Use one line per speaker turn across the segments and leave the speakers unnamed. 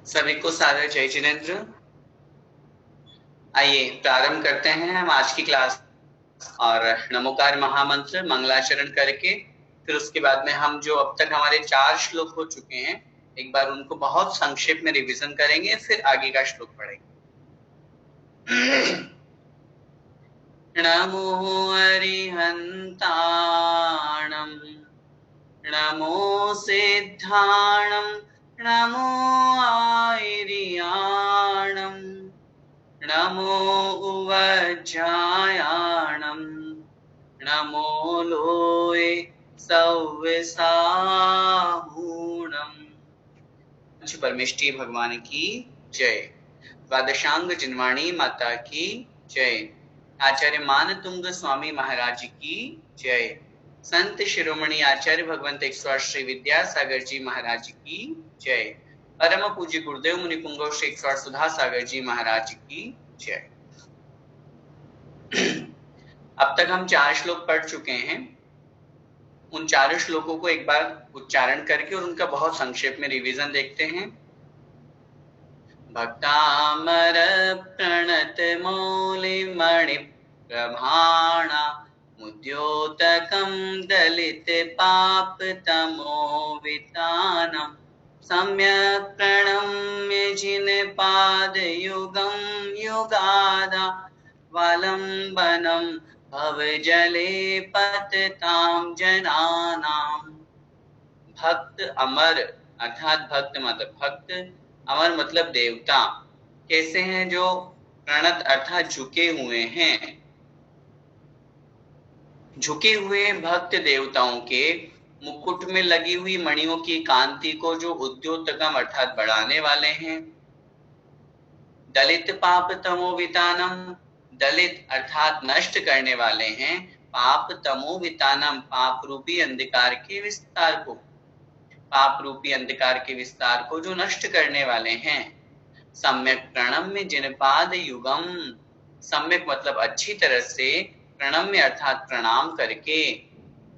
सभी को सादर जय जिनेन्द्र। आइए प्रारंभ करते हैं हम आज की क्लास और नमोकार महामंत्र मंगलाचरण करके फिर उसके बाद में हम जो अब तक हमारे 4 श्लोक हो चुके हैं एक बार उनको बहुत संक्षेप में रिवीजन करेंगे, फिर आगे का श्लोक पढ़ेंगे। नमो अरिहंताणं नमो सिद्धाणं नमो आयर्याणं नमो उवज्जायाणं नमो लोये सव्यसाहूणम्। परमेष्ठी भगवान की जय। द्वादशांग जिनवाणी माता की जय। आचार्य मान तुंग स्वामी महाराज की जय। संत शिरोमणि आचार्य भगवंत 108 श्री विद्यासागर जी महाराज की जय। परम पूज्य गुरुदेव मुनि पुंगव श्री 108 सुधा सागर जी महाराज की जय। अब तक हम 4 श्लोक पढ़ चुके हैं। उन 4 श्लोकों को एक बार उच्चारण करके और उनका बहुत संक्षेप में रिवीजन देखते हैं। भक्तामर प्रणत मौलि मणि प्रभाणा मुद्योतकं दलित पाप तमो वितानम सम्यक प्रणम्य जिन पाद युगम युगादा वालंबनम भव जले पतताम जनानाम। भक्त अमर अर्थात भक्त मतलब भक्त, अमर मतलब देवता। कैसे हैं? जो प्रणत अर्थात झुके हुए हैं। झुके हुए भक्त देवताओं के मुकुट में लगी हुई मणियों की कांति को जो उद्योतकम अर्थात बढ़ाने वाले हैं। दलित पाप तमोवितानम, दलित अर्थात नष्ट करने वाले हैं। पाप तमोवितानम, पाप रूपी अंधकार के विस्तार को, पाप रूपी अंधकार के विस्तार को जो नष्ट करने वाले हैं। सम्यक प्रणम्य जिनपाद युगम, सम्यक मतलब अच्छी तरह से, प्रणम्य अर्थात प्रणाम करके।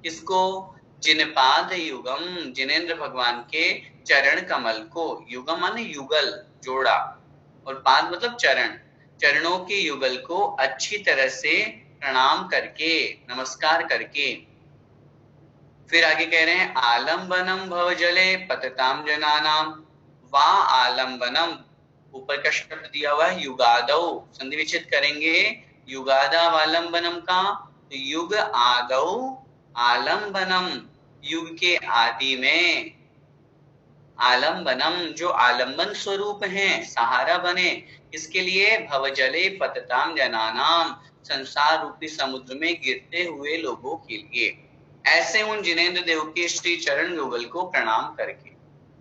किसको? जिनपाद युगम, जिनेन्द्र भगवान के चरण कमल को। युगम माने युगल, जोड़ा, और पाद मतलब चरण, चरणों के युगल को अच्छी तरह से प्रणाम करके, नमस्कार करके। फिर आगे कह रहे हैं आलम्बनम भव जले पतताम जनानाम। वा आलम्बनम, ऊपर का शब्द दिया हुआ है युगादौ, संधि विच्छेद करेंगे युगादा वालंबनम का, तो युग आदौ आलम्बनम, युग के आदि में। आलम्बनम जो आलम्बन स्वरूप है, सहारा बने, इसके लिए भवजले पतताम जनानाम, संसार रूपी समुद्र में गिरते हुए लोगों के लिए। ऐसे उन जिनेन्द्र देव के श्री चरण युगल को प्रणाम करके।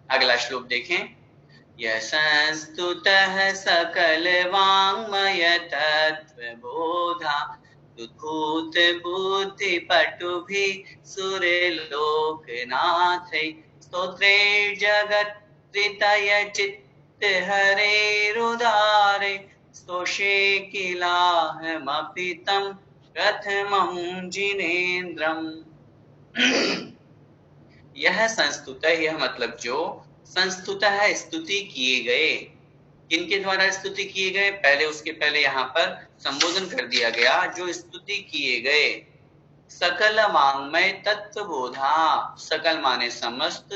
अगला श्लोक देखें। यह संस्तुतः सकल वाङ्मय तत्व बोधा दुखूत बुद्धि पटुभि सुरलोकनाथ स्तोत्रे जगत त्रितय चित्त हरे रुदारे स्तोषे किलाहमपि तं प्रथमं जिनेन्द्रम्। यह संस्तुत, यह मतलब जो संस्तुत है, स्तुति किए गए। किनके द्वारा स्तुति किए गए? पहले उसके पहले यहाँ पर संबोधन कर दिया गया, जो स्तुति किए गए। सकल वाङ्मय तत्व बोधा, सकल माने समस्त,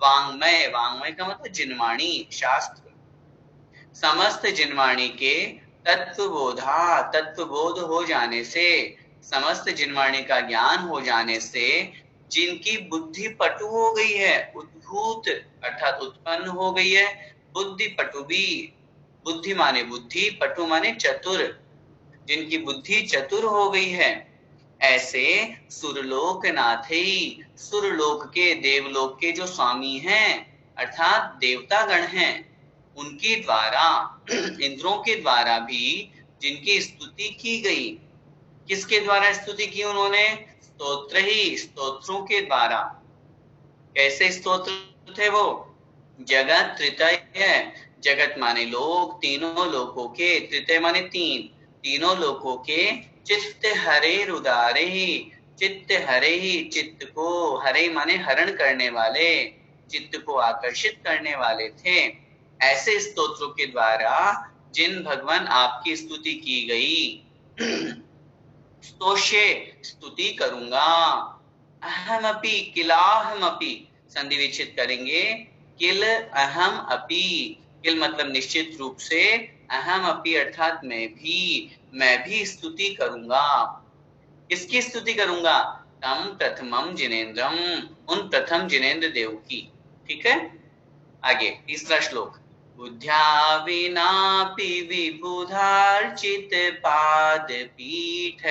वाङ्मय, वाङ्मय का मतलब जिनवाणी, शास्त्र। समस्त जिनवाणी के तत्व बोधा, तत्व बोध हो जाने से, समस्त जिनवाणी का ज्ञान हो जाने से, जिनकी बुद्धि पटु हो गई है, उद्भूत अर्थात उत्पन्न हो गई है, बुद्धि पटुबी, बुद्धि माने बुद्धि, पटु माने चतुर, जिनकी बुद्धि चतुर हो गई है, ऐसे सुरलोक नाथी, सुरलोक के, देवलोक के जो स्वामी हैं अर्थात देवता गण हैं, उनके द्वारा, इंद्रों के द्वारा भी जिनकी स्तुति की गई। किसके द्वारा स्तुति की उन्होंने? स्तोत्र ही, स्तोत्रों के द्वारा। कैसे स्तोत्र थे वो? जगत त्रितय, जगत माने लोक, तीनों लोकों के, त्रितय माने तीन, तीनों लोकों के चित्त हरे रुदारे ही, चित्त हरे ही, चित्त को, हरे माने हरण करने वाले, चित्त को आकर्षित करने वाले थे। ऐसे स्तोत्रों के द्वारा जिन भगवान आपकी स्तुति की गई, स्तोष्ये स्तुति करूंगा। अहमपि किलाहमपि संधि विच्छेद करेंगे, किल अहम अपि, किल मतलब निश्चित रूप से, अहम अपि अर्थात मैं भी स्तुति करूंगा। किसकी स्तुति करूंगा? तम प्रथमम जिनेन्द्रम, उन प्रथम जिनेन्द्र देव की। ठीक है, आगे तीसरा श्लोक। बुद्ध्या विनापि विबुधार्चित पाद पीठ,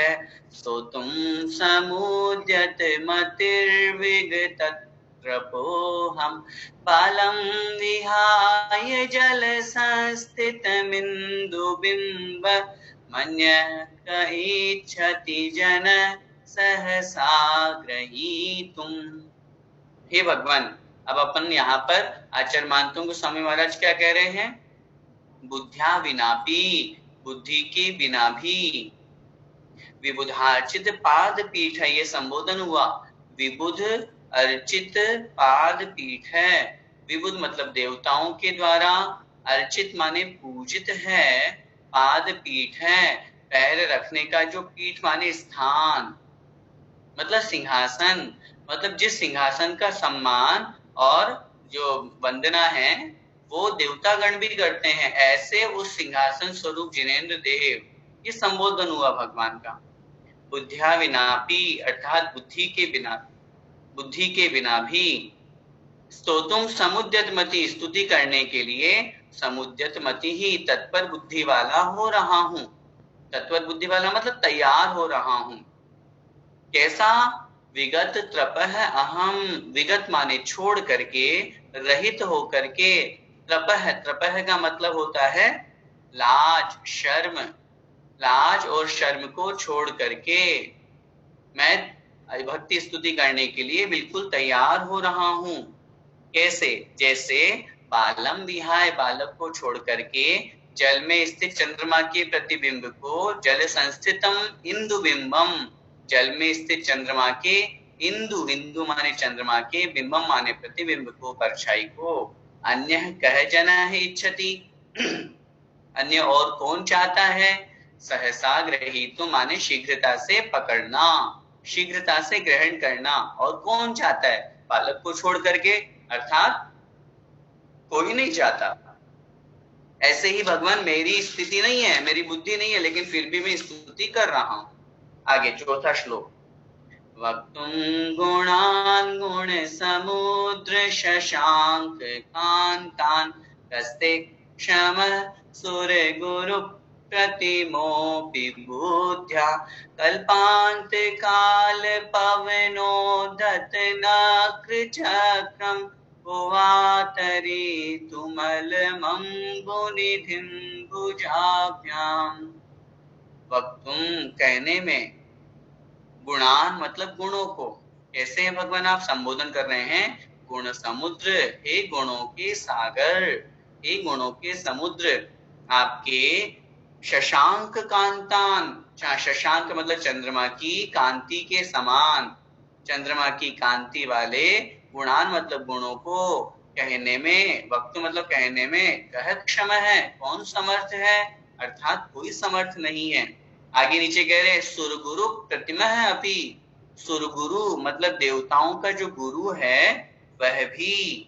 स्तोतुम समुद्यत मतिर्विगतत्रपोऽहम्, बालं विहाय जल संस्थितमिन्दुबिम्ब, मन्यः क इच्छति जन सहसा ग्रहीतुम्। हे भगवान, अब अपन यहाँ पर आचार्य मानतों को स्वामी महाराज क्या कह रहे हैं? बुद्ध्या विनापि, बुद्धि के बिना भी, विबुधार्चित पाद पीठ है, ये संबोधन हुआ। विबुध अर्चित पाद पीठ है। विबुध मतलब देवताओं के द्वारा, अर्चित माने पूजित है, पाद पीठ है, पैर रखने का जो पीठ माने स्थान, मतलब सिंहासन, मतलब जिस सिंहासन का सम्मान और जो वंदना है वो देवतागण भी करते हैं, ऐसे उस सिंहासन स्वरूप जिनेन्द्र देव, ये संबोधन हुआ भगवान का। बुद्ध्या विनापि अर्थात बुद्धि के बिना भी, स्तोतुम समुद्यत मति, स्तुति करने के लिए, समुद्यत मति ही तत्पर बुद्धि वाला हो रहा हूं। तत्पर बुद्धि वाला मतलब तैयार हो रहा हूं। कैसा? विगत त्रपः अहम, विगत माने छोड़ करके, रहित हो करके, त्रपः, त्रपः का मतलब होता है लाज, शर्म, लाज और शर्म को छोड़ करके मैं भक्ति स्तुति करने के लिए बिल्कुल तैयार हो रहा हूं। कैसे? जैसे बालम विहाय, बालक को छोड़ करके जल में स्थित चंद्रमा के प्रतिबिंब को, जल संस्थितम इंदु बिंबम, जल में स्थित चंद्रमा के, इंदु, इंदु माने चंद्रमा के, बिंबम माने प्रतिबिंब को, परछाई को, अन्य कह जना है इच्छति, अन्य और कौन चाहता है, सहसा ग्रहीतु माने शीघ्रता से पकड़ना, शीघ्रता से ग्रहण करना। और कौन चाहता है? बालक को छोड़ करके, अर्थात कोई नहीं चाहता। ऐसे ही भगवान, मेरी स्थिति नहीं है, मेरी बुद्धि नहीं है, लेकिन फिर भी मैं स्तुति कर रहा हूं। आगे चौथा श्लोक। वक्तुम गुणान गुण समुद्र शशांक कांतान, कस्ते क्षम सुर गुरु प्रतिमोपि बुद्ध्या, कल्पांत काल पवनोदत नक्र चक्रम, भुवातरी तुमल मंगुनिधिं भुजाभ्याम। वक्तुम कहने में, गुणान मतलब गुणों को। कैसे हैं भगवान आप संबोधन कर रहे हैं? गुण समुद्र, हे गुणों के सागर, हे गुणों के समुद्र, आपके शशांक कांतान, शशांक मतलब चंद्रमा की कांति के समान, चंद्रमा की कांति वाले गुणान मतलब गुणों को कहने में, वक्त मतलब कहने में, कहत क्षम है, कौन समर्थ है, अर्थात कोई समर्थ नहीं है। आगे नीचे कह रहे सुरगुरु प्रतिमा है अपि, सुरगुरु मतलब देवताओं का जो गुरु है वह भी,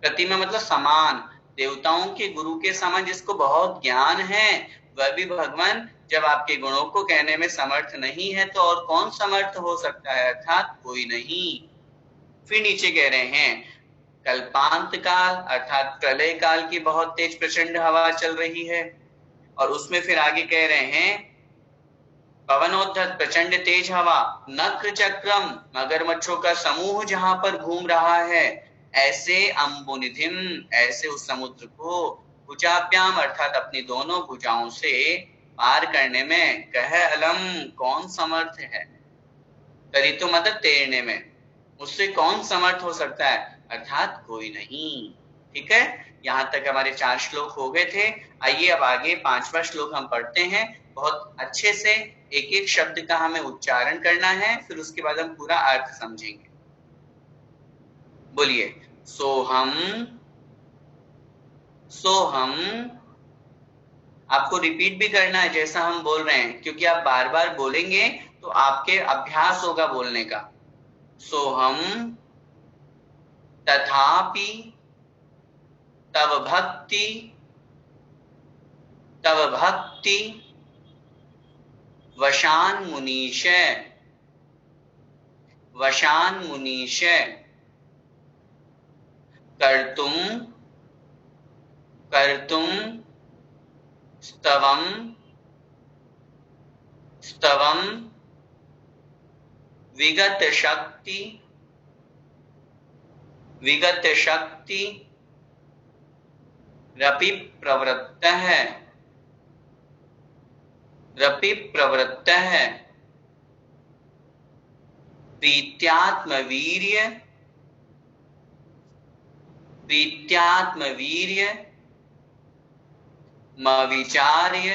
प्रतिमा मतलब समान, देवताओं के गुरु के समान जिसको बहुत ज्ञान है, वह भी भगवान जब आपके गुणों को कहने में समर्थ नहीं है तो और कौन समर्थ हो सकता है, अर्थात कोई नहीं। फिर नीचे कह रहे हैं कल्पांत काल, अर्थात प्रलय काल की बहुत तेज प्रचंड हवा चल रही है, और उसमें फिर आगे कह रहे हैं पवनोद्धत प्रचंड तेज हवा, नक्र चक्रम मगरमच्छों का समूह जहां पर घूम रहा है, ऐसे अम्बुनिधिम, ऐसे उस समुद्र को, भुजाभ्याम अर्थात अपनी दोनों भुजाओं से पार करने में, कह अलम कौन समर्थ है, तरितु मतलब तैरने में, उससे कौन समर्थ हो सकता है, अर्थात कोई नहीं। ठीक है, यहाँ तक हमारे 4 श्लोक हो गए थे। आइए अब आगे 5वां श्लोक हम पढ़ते हैं। बहुत अच्छे से एक एक शब्द का हमें उच्चारण करना है, फिर उसके बाद हम पूरा अर्थ समझेंगे। बोलिए, सोहम सो हम, आपको रिपीट भी करना है जैसा हम बोल रहे हैं, क्योंकि आप बार बार बोलेंगे तो आपके अभ्यास होगा बोलने का। सो हम तथापि तव भक्ति वशान मुनीश कर्तुम स्तवम विगत शक्ति रपि प्रवृत्तः प्रीत्यात्म वीर्य मविचार्य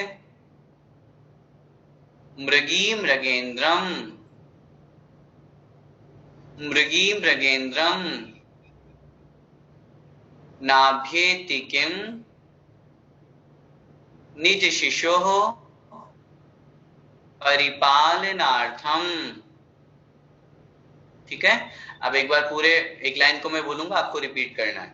मृगी मृगेन्द्रम नाभ्येति किम निज शिशोः परिपालनार्थम। ठीक है, अब एक बार पूरे एक लाइन को मैं बोलूंगा, आपको रिपीट करना है।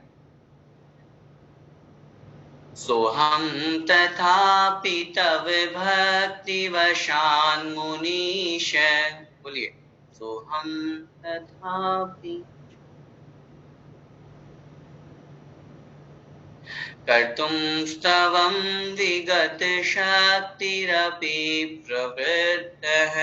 सोहम तथापि तव भक्ति वशान मुनीश, बोलिए, सोहम तथापि कर्तुम स्तवम विगत शक्तिरपि प्रवृत्तः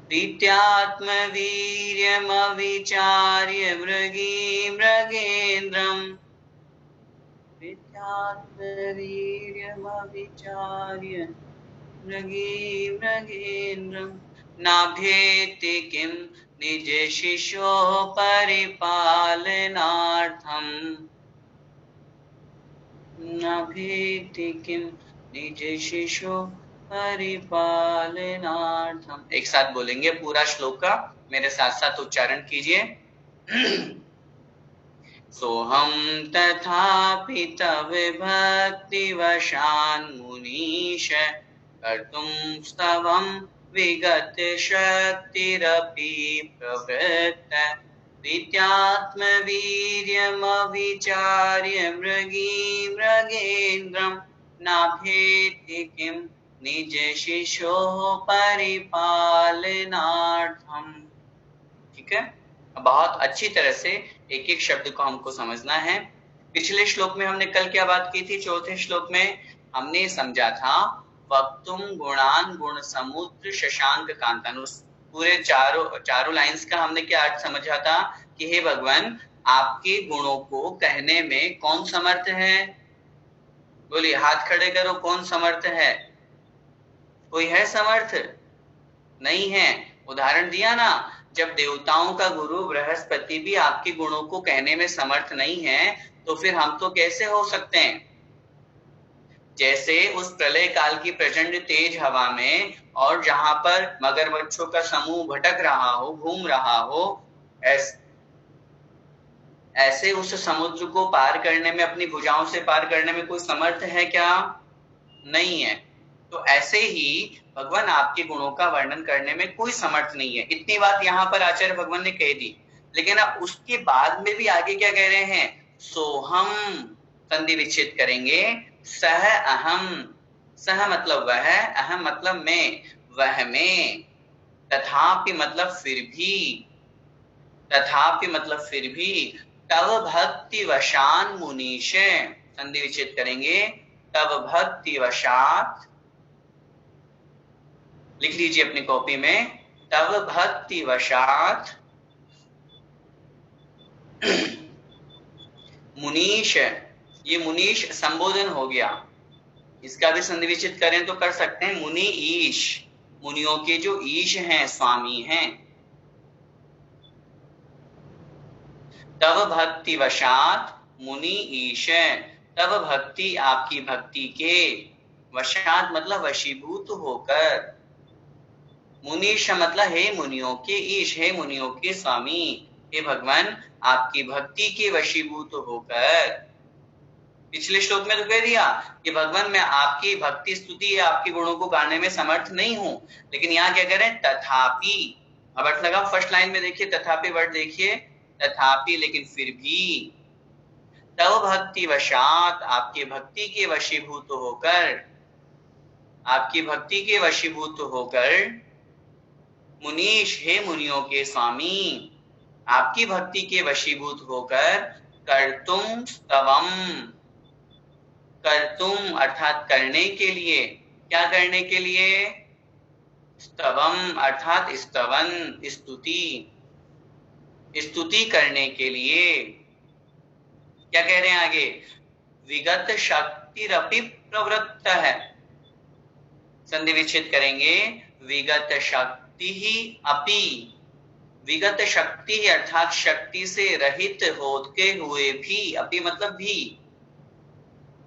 प्रीत्यात्मवीर्यमविचार्य मृगेन्द्रम नाभ्येति किम निज शिशो परिपालनार्थम निज शिशो परिपालनार्थम। एक साथ बोलेंगे पूरा श्लोक का, मेरे साथ साथ उच्चारण कीजिए। सोहम तथापि तव भक्ति वशान मुनीश कर्तुम स्तवम विगत शक्तिरपि प्रवृत्तः प्रीत्यात्मवीर्यमविचार्य मृगेन्द्रम नाभ्येति किम निज शिशोः परिपालनार्थम। ठीक है, बहुत अच्छी तरह से एक एक शब्द को हमको समझना है। पिछले श्लोक में हमने कल क्या बात की थी? चौथे श्लोक में हमने समझा था वक्तुम गुणान गुण समुद्र शशांक कांतन। उस पूरे चारों लाइंस का हमने क्या अर्थ समझा था कि हे भगवान, आपके गुणों को कहने में कौन समर्थ है? बोलिए, हाथ खड़े करो, कौन समर्थ है? कोई है समर्थ? नहीं है। उदाहरण दिया ना, जब देवताओं का गुरु बृहस्पति भी आपके गुणों को कहने में समर्थ नहीं है, तो फिर हम तो कैसे हो सकते हैं? जैसे उस प्रलय काल की प्रचंड तेज हवा में और जहां पर मगरमच्छों का समूह भटक रहा हो, घूम रहा हो, ऐसे उस समुद्र को पार करने में, अपनी भुजाओं से पार करने में कोई समर्थ है क्या? नहीं है। तो ऐसे ही भगवान आपके गुणों का वर्णन करने में कोई समर्थ नहीं है। इतनी बात यहाँ पर आचार्य भगवान ने कह दी, लेकिन अब उसके बाद में भी आगे क्या कह रहे हैं? सोहम, संधि विच्छेद करेंगे, सह अहम। सह मतलब वह, अहम मतलब मैं, वह में, तथापि मतलब फिर भी, तव भक्ति वशान मुनीश, संधि विच्छेद करेंगे, तव भक्ति वशात, लिख लीजिए अपनी कॉपी में, तव भक्ति वशात मुनीश। ये मुनीश संबोधन हो गया, इसका भी संधि विच्छेद करें तो कर सकते हैं मुनि ईश, मुनियों के जो ईश हैं, स्वामी हैं। तव भक्ति वशात मुनि ईश, तव भक्ति आपकी भक्ति के, वशात मतलब वशीभूत होकर, मुनीश मतलब हे मुनियों के ईश, हे मुनियों के स्वामी, हे भगवान आपकी भक्ति के वशीभूत होकर। पिछले श्लोक में तो कह दिया कि भगवान मैं आपकी भक्ति स्तुति या आपके गुणों को गाने में समर्थ नहीं हूं, लेकिन यहाँ क्या कह रहे हैं, तथापि। अब अर्थ लगा, फर्स्ट लाइन में देखिए, तथापि वर्ड देखिए, तथापि लेकिन फिर भी, तव भक्ति वशात आपके भक्ति के वशीभूत होकर, आपकी भक्ति के वशीभूत होकर, मुनीश हे मुनियों के स्वामी, आपकी भक्ति के वशीभूत होकर, कर्तुम स्तवम, कर्तुम अर्थात करने के लिए, क्या करने के लिए, स्तवम अर्थात स्तवन, स्तुति, स्तुति करने के लिए। क्या कह रहे हैं आगे, विगत शक्तिरपि प्रवृत्त है, संधि विच्छेद करेंगे, विगत शक्ति ही अपि, विगत शक्ति अर्थात शक्ति से रहित होते हुए भी, अपि मतलब भी,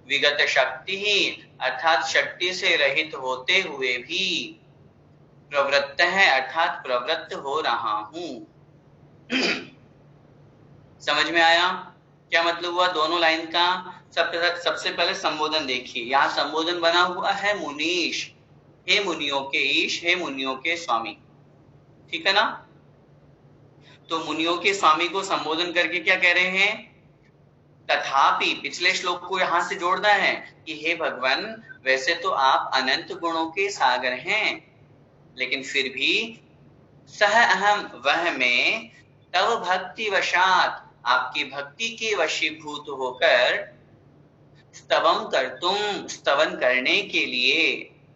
विगत शक्ति ही अर्थात शक्ति से रहित होते हुए भी, प्रवृत्त है अर्थात प्रवृत्त हो रहा हूं। समझ में आया क्या मतलब हुआ दोनों लाइन का? सबसे पहले संबोधन देखिए, यहाँ संबोधन बना हुआ है मुनीश, हे मुनियों के ईश, हे मुनियों के स्वामी, ठीक है ना। तो मुनियों के स्वामी को संबोधन करके क्या कह रहे हैं, तथापि, पिछले श्लोक को यहां से जोड़ना है कि हे भगवान वैसे तो आप अनंत गुणों के सागर हैं, लेकिन फिर भी सह अहम वह में, तव भक्ति वशात आपकी भक्ति के वशीभूत होकर, स्तवम कर्तुम स्तवन करने के लिए,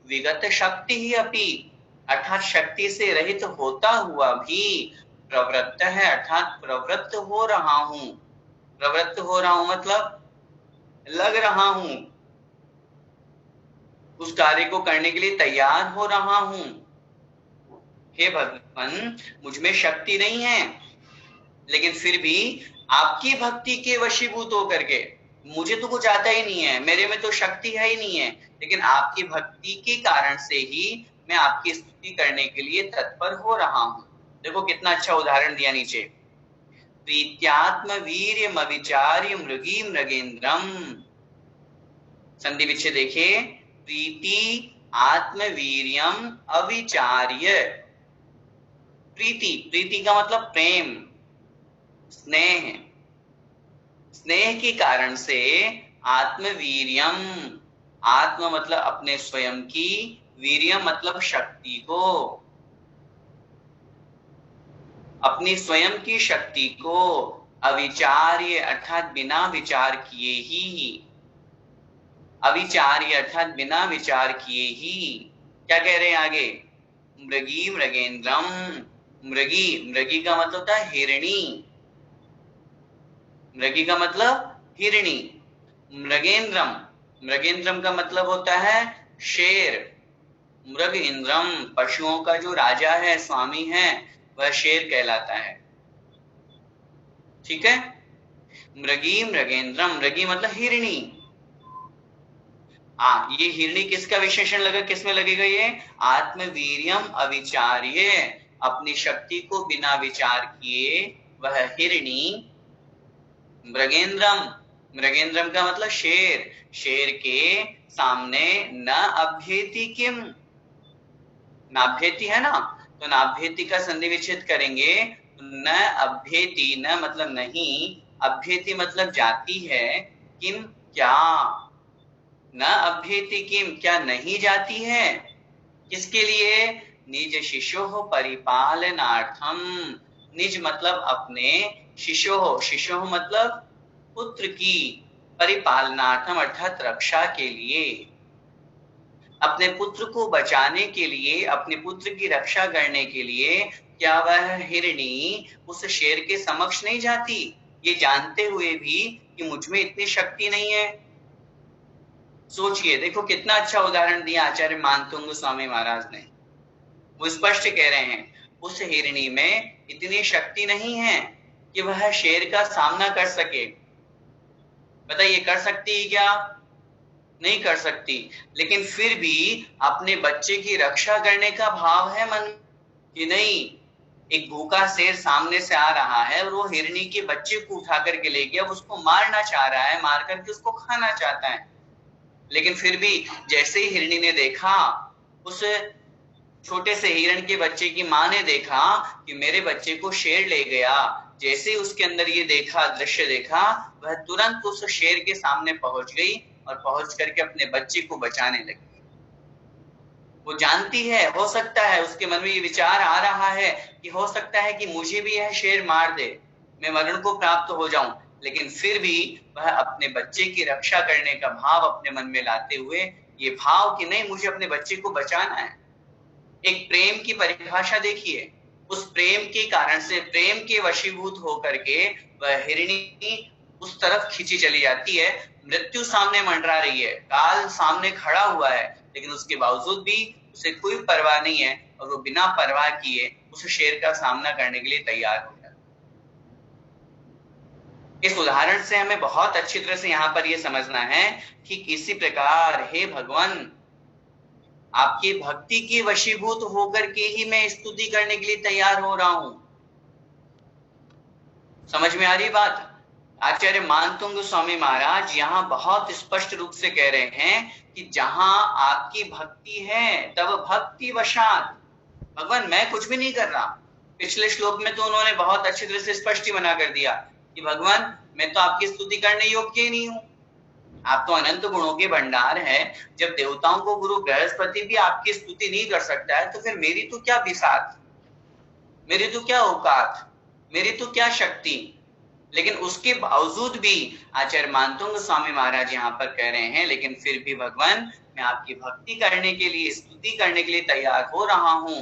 विगत शक्ति ही अपि अर्थात शक्ति से रहित होता हुआ भी, प्रवृत्त है अर्थात प्रवृत्त हो रहा हूं। प्रवृत्त हो रहा हूं मतलब लग रहा हूं, उस कार्य को करने के लिए तैयार हो रहा हूं। हे भगवान मुझ में शक्ति नहीं है, लेकिन फिर भी आपकी भक्ति के वशीभूत होकर के, मुझे तो कुछ आता ही नहीं है, मेरे में तो शक्ति है ही नहीं है, लेकिन आपकी भक्ति के कारण से ही मैं आपकी स्तुति करने के लिए तत्पर हो रहा हूं। देखो कितना अच्छा उदाहरण दिया नीचे, प्रीत्यात्म वीर्यम अविचार्य मृगी मृगेन्द्रम, संधि विच्छेद देखिए, प्रीति आत्मवीर्यम अविचार्य, प्रीति, प्रीति का मतलब प्रेम, स्नेह, स्नेह के कारण से, आत्मवीर्यम, आत्म मतलब अपने स्वयं की, वीर्यम मतलब शक्ति को, अपनी स्वयं की शक्ति को, अविचार्य अर्थात बिना विचार किए ही, अविचार्य अर्थात बिना विचार किए ही। क्या कह रहे हैं आगे, मृगी मृगेन्द्रम, मृगी, मृगी का मतलब होता है हिरणी, मृगी का मतलब हिरणी, मृगेन्द्रम, मृगेन्द्रम का मतलब होता है शेर, मृग इंद्रम पशुओं का जो राजा है, स्वामी है, वह शेर कहलाता है, ठीक है। मृगी मृगेन्द्रम, मृगी मतलब हिरणी, ये हिरणी किसका विशेषण लगा, किसमें लगेगा ये, आत्मवीर्यम अविचार्य, अपनी शक्ति को बिना विचार किए वह हिरणी, मृगेन्द्रम, मृगेन्द्रम का मतलब शेर, शेर के सामने न अभ्येति किम, नाभ्येति है ना, तो नाभ्येति का संधि विच्छेद करेंगे, न अभ्येति, न मतलब नहीं, अभ्येति मतलब जाती है, किम क्या, न अभ्येति किम क्या नहीं जाती है, किसके लिए, निज शिशोः परिपालनार्थम, निज मतलब अपने, शिशोः, शिशोः मतलब पुत्र की, परिपालनार्थम अर्थात रक्षा के लिए, अपने पुत्र को बचाने के लिए, अपने पुत्र की रक्षा करने के लिए, क्या वह हिरणी उस शेर के समक्ष नहीं जाती, ये जानते हुए भी कि मुझ में इतनी शक्ति नहीं है। सोचिए, देखो कितना अच्छा उदाहरण दिया आचार्य मानतुंग स्वामी महाराज ने, वो स्पष्ट कह रहे हैं उस हिरणी में इतनी शक्ति नहीं है कि वह शेर का सामना कर सके। बताइए कर सकती है क्या, नहीं कर सकती, लेकिन फिर भी अपने बच्चे की रक्षा करने का भाव है मन कि नहीं, एक भूखा शेर सामने से आ रहा है और वो हिरनी के बच्चे को उठा करके ले गया, उसको मारना चाह रहा है, मार करके उसको खाना चाहता है। लेकिन फिर भी जैसे ही हिरनी ने देखा, उस छोटे से हिरण के बच्चे की माँ ने देखा कि मेरे बच्चे को शेर ले गया, जैसे ही उसके अंदर ये देखा, दृश्य देखा, वह तुरंत उस शेर के सामने पहुंच गई और पहुंच करके अपने बच्चे को बचाने लगी। वो जानती है, हो सकता है उसके मन में ये विचार आ रहा है कि हो सकता है कि मुझे भी यह शेर मार दे, मैं मरण को प्राप्त हो जाऊं, लेकिन फिर भी वह अपने बच्चे की रक्षा करने का भाव अपने मन में लाते हुए, ये भाव कि नहीं मुझे अपने बच्चे को बचाना है। एक प्रेम की परिभाषा देखिए, उस प्रेम के कारण से, प्रेम के वशीभूत होकर के वह हिरणी उस तरफ खींची चली जाती है। मृत्यु सामने मंडरा रही है, काल सामने खड़ा हुआ है, लेकिन उसके बावजूद भी उसे कोई परवाह नहीं है और वो बिना परवाह किए उस शेर का सामना करने के लिए तैयार हो जाता है। इस उदाहरण से हमें बहुत अच्छी तरह से यहाँ पर यह समझना है कि किसी प्रकार हे भगवान, आपकी भक्ति के वशीभूत होकर के ही मैं स्तुति करने के लिए तैयार हो रहा हूं। समझ में आ रही बात? आचार्य मानतुंग स्वामी महाराज यहाँ बहुत स्पष्ट रूप से कह रहे हैं कि जहां आपकी भक्ति है तब भक्ति वशात, भगवान मैं कुछ भी नहीं कर रहा। पिछले श्लोक में तो उन्होंने बहुत अच्छी तरह से स्पष्ट ही मना कर दिया कि भगवान मैं तो आपकी स्तुति करने योग्य ही नहीं हूं, आप तो अनंत गुणों के भंडार है। जब देवताओं को गुरु बृहस्पति भी आपकी स्तुति नहीं कर सकता है, तो फिर मेरी तो क्या बिसात, मेरी तो क्या औकात, मेरी तो क्या शक्ति। लेकिन उसके बावजूद भी आचार्य मानतुंग स्वामी महाराज यहाँ पर कह रहे हैं, लेकिन फिर भी भगवान मैं आपकी भक्ति करने के लिए, स्तुति करने के लिए तैयार हो रहा हूं।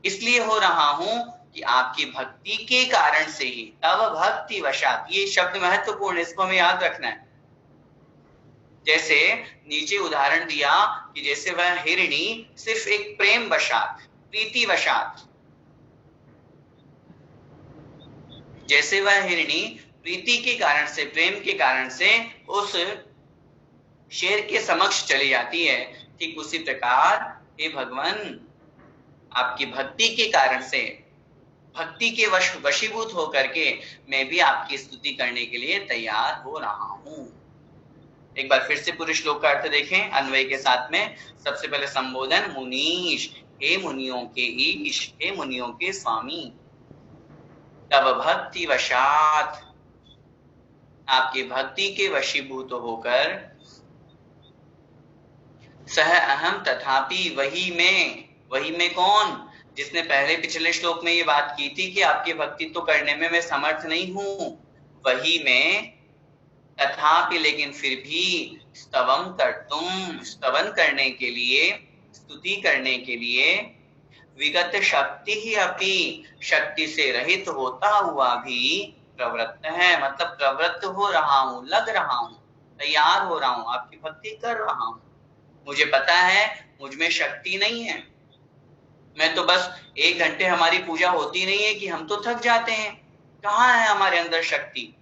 इसलिए हो रहा हूं कि आपकी भक्ति के कारण से ही, तब भक्ति वशात, ये शब्द महत्वपूर्ण, इसको हमें याद रखना है। जैसे नीचे उदाहरण दिया कि जैसे वह हिरणी सिर्फ एक प्रेम वशात, प्रीति वशात, जैसे वह हिरणी प्रीति के कारण से, प्रेम के कारण से उस शेर के समक्ष चली जाती है, ठीक उसी प्रकार हे भगवान आपकी भक्ति के कारण से, भक्ति के वशीभूत होकर के मैं भी आपकी स्तुति करने के लिए तैयार हो रहा हूं। एक बार फिर से पूरे श्लोक का अर्थ देखें अन्वय के साथ में। सबसे पहले संबोधन, मुनीश, हे मुनियों के ईश, हे मुनियों के स्वामी, तब भक्ति वशात, आपकी भक्ति के वशीभूत होकर, सह अहम तथापि, वही में कौन, जिसने पहले पिछले श्लोक में ये बात की थी कि आपकी भक्ति तो करने में मैं समर्थ नहीं हूं, वही में तथापि, लेकिन फिर भी, स्तवम कर्तुम, स्तवन करने के लिए, स्तुति करने के लिए, विगत शक्ति ही अपनी, शक्ति से रहित होता हुआ भी प्रवृत्त है, मतलब प्रवृत्त हो रहा हूं, लग रहा हूं, तैयार हो रहा हूं, आपकी भक्ति कर रहा हूं। मुझे पता है मुझ में शक्ति नहीं है, मैं तो बस 1 घंटे हमारी पूजा होती नहीं है कि हम तो थक जाते हैं, कहाँ है हमारे अंदर शक्ति।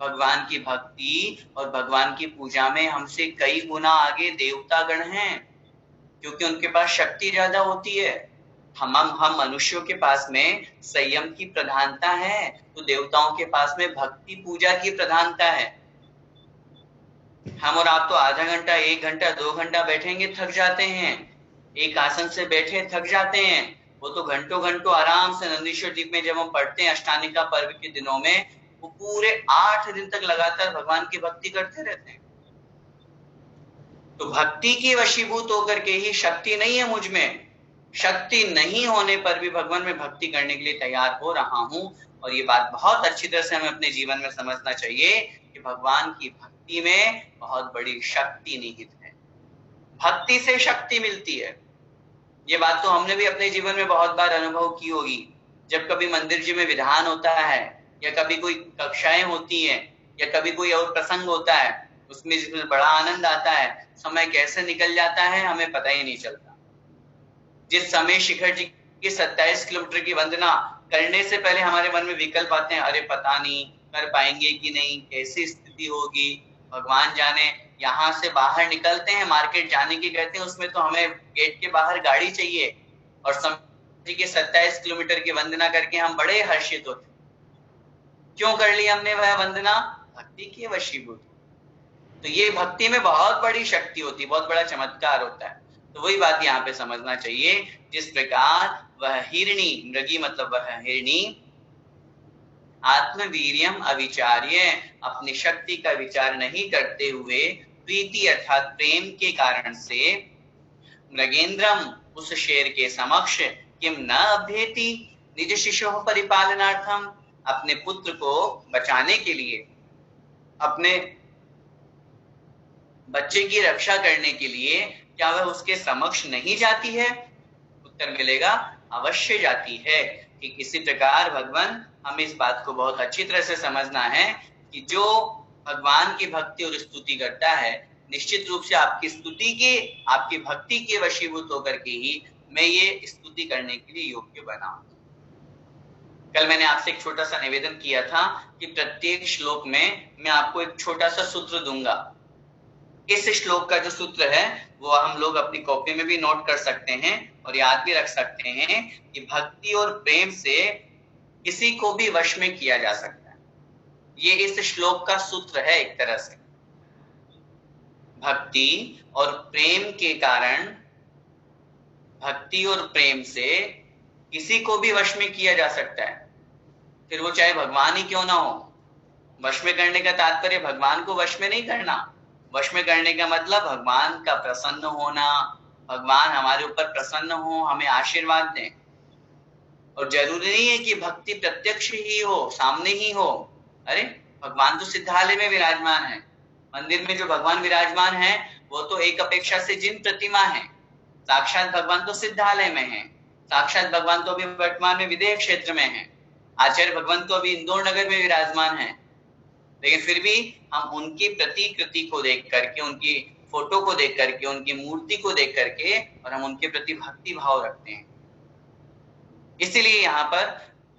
भगवान की भक्ति और भगवान की पूजा में हमसे कई गुना आगे देवता गण हैं, क्योंकि उनके पास शक्ति ज्यादा होती है। हम मनुष्यों के पास में संयम की प्रधानता है, तो देवताओं के पास में भक्ति पूजा की प्रधानता है। हम और आप तो आधा घंटा, 1 घंटा, 2 घंटा बैठेंगे थक जाते हैं, एक आसन से बैठे थक जाते हैं। वो तो घंटों घंटों आराम से नंदीश्वर द्वीप में जब हम पढ़ते हैं अष्टानिका पर्व के दिनों में, वो पूरे 8 दिन तक लगातार भगवान की भक्ति करते रहते हैं। तो भक्ति के वशीभूत होकर के ही, शक्ति नहीं है मुझ में, शक्ति नहीं होने पर भी भगवान में भक्ति करने के लिए तैयार हो रहा हूं। और ये बात बहुत अच्छी तरह से हमें अपने जीवन में समझना चाहिए कि भगवान की भक्ति में बहुत बड़ी शक्ति निहित है, भक्ति से शक्ति मिलती है। ये बात तो हमने भी अपने जीवन में बहुत बार अनुभव की होगी। जब कभी मंदिर जी में विधान होता है, या कभी कोई कक्षाएं होती हैं, या कभी कोई और प्रसंग होता है, उसमें जिसमें बड़ा आनंद आता है, समय कैसे निकल जाता है हमें पता ही नहीं चलता। जिस समय शिखर जी की 27 किलोमीटर की वंदना करने से पहले हमारे मन में विकल्प आते हैं, अरे पता नहीं कर पाएंगे कि नहीं, कैसी स्थिति होगी, भगवान जाने। यहाँ से बाहर निकलते हैं, मार्केट जाने की कहते हैं, उसमें तो हमें गेट के बाहर गाड़ी चाहिए और समय जी के 27 किलोमीटर की वंदना करके हम बड़े हर्षित होते। क्यों कर ली हमने वह वंदना? भक्ति के वशीभूत। तो ये भक्ति में बहुत बड़ी शक्ति होती है, बहुत बड़ा चमत्कार होता है। तो वही बात यहाँ पे समझना चाहिए। जिस प्रकार वह हिरणी, मृगी मतलब वह हिरणी, आत्मवीर्यम अविचार्य, अपनी शक्ति का विचार नहीं करते हुए प्रीति अर्थात प्रेम के कारण से मृगेंद्रम, उस शेर के समक्ष, किम न अभ्येति निज शिशु परिपालनार्थम, अपने पुत्र को बचाने के लिए, अपने बच्चे की रक्षा करने के लिए क्या वह उसके समक्ष नहीं जाती है? उत्तर मिलेगा अवश्य जाती है। कि इसी प्रकार भगवान, हमें इस बात को बहुत अच्छी तरह से समझना है कि जो भगवान की भक्ति और स्तुति करता है, निश्चित रूप से आपकी स्तुति के, आपकी भक्ति के वशीभूत होकर के ही मैं ये स्तुति करने के लिए योग्य बना। कल मैंने आपसे एक छोटा सा निवेदन किया था कि प्रत्येक श्लोक में मैं आपको एक छोटा सा सूत्र दूंगा। इस श्लोक का जो सूत्र है वो हम लोग अपनी कॉपी में भी नोट कर सकते हैं और याद भी रख सकते हैं कि भक्ति और प्रेम से किसी को भी वश में किया जा सकता है। ये इस श्लोक का सूत्र है एक तरह से। भक्ति और प्रेम के कारण, भक्ति और प्रेम से किसी को भी वश में किया जा सकता है, फिर वो चाहे भगवान ही क्यों ना हो। वश में करने का तात्पर्य भगवान को वश में नहीं करना। वश में करने का मतलब भगवान का प्रसन्न होना, भगवान हमारे ऊपर प्रसन्न हो, हमें आशीर्वाद दें। और जरूरी नहीं है कि भक्ति प्रत्यक्ष ही हो, सामने ही हो। अरे भगवान तो सिद्धालय में विराजमान है। मंदिर में जो भगवान विराजमान है वो तो एक अपेक्षा से जिन प्रतिमा है। साक्षात भगवान तो सिद्धालय में है, साक्षात भगवान तो अभी वर्तमान में विदेह क्षेत्र में है, आचार्य भगवान तो अभी इंदौर नगर में विराजमान है। लेकिन फिर भी हम उनकी प्रतिकृति को देख करके, उनकी फोटो को देख करके, उनकी मूर्ति को देख करके और हम उनके प्रति भक्ति भाव रखते हैं। इसीलिए यहाँ पर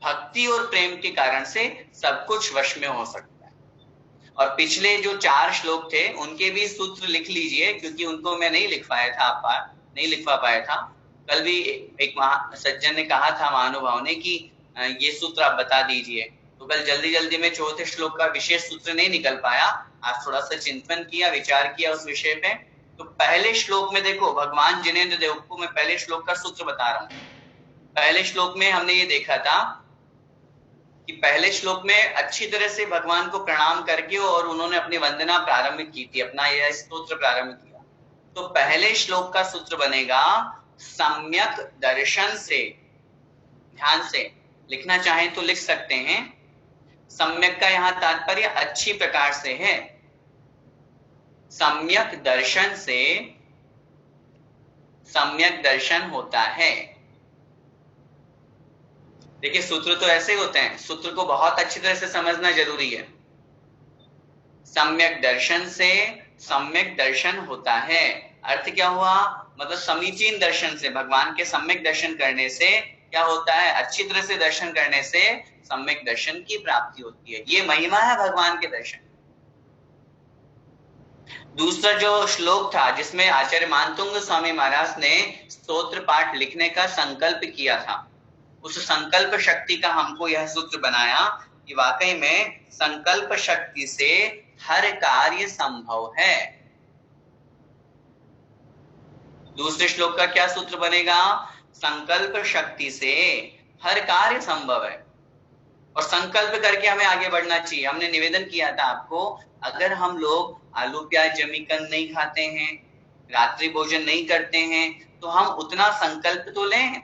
भक्ति और प्रेम के कारण से सब कुछ वश में हो सकता है। और पिछले जो 4 श्लोक थे उनके भी सूत्र लिख लीजिए, क्योंकि उनको मैं नहीं लिख पाया था। कल भी एक सज्जन ने कहा था, महानुभाव ने, कि ये सूत्र आप बता दीजिए। तो कल जल्दी जल्दी में चौथे श्लोक का विशेष सूत्र नहीं निकल पाया। आज थोड़ा सा चिंतन किया, विचार किया उस विषय पे। तो पहले श्लोक में देखो, भगवान जिनेंद्र देव को मैं पहले श्लोक का सूत्र बता रहा हूँ। पहले श्लोक में हमने ये देखा था कि पहले श्लोक में अच्छी तरह से भगवान को प्रणाम करके और उन्होंने अपनी वंदना प्रारंभ की थी, अपना यह स्तोत्र प्रारंभ किया। तो पहले श्लोक का सूत्र बनेगा सम्यक दर्शन से। ध्यान से लिखना चाहें तो लिख सकते हैं। सम्यक का यहां तात्पर्य अच्छी प्रकार से है। सम्यक दर्शन से सम्यक दर्शन होता है। देखिए सूत्र तो ऐसे होते हैं, सूत्र को बहुत अच्छी तरह से समझना जरूरी है। सम्यक दर्शन से सम्यक दर्शन होता है। अर्थ क्या हुआ? मतलब समीचीन दर्शन से, भगवान के सम्यक दर्शन करने से क्या होता है? अच्छी तरह से दर्शन करने से सम्यक दर्शन की प्राप्ति होती है। ये महिमा है भगवान के दर्शन। दूसरा जो श्लोक था जिसमें आचार्य मानतुंग स्वामी महाराज ने स्तोत्र पाठ लिखने का संकल्प किया था, उस संकल्प शक्ति का हमको यह सूत्र बनाया कि वाकई में संकल्प शक्ति से हर कार्य संभव है। दूसरे श्लोक का क्या सूत्र बनेगा? संकल्प शक्ति से हर कार्य संभव है। और संकल्प करके हमें आगे बढ़ना चाहिए। हमने निवेदन किया था आपको, अगर हम लोग आलू प्याज जमीकन नहीं खाते हैं, रात्रि भोजन नहीं करते हैं, तो हम उतना संकल्प तो लें।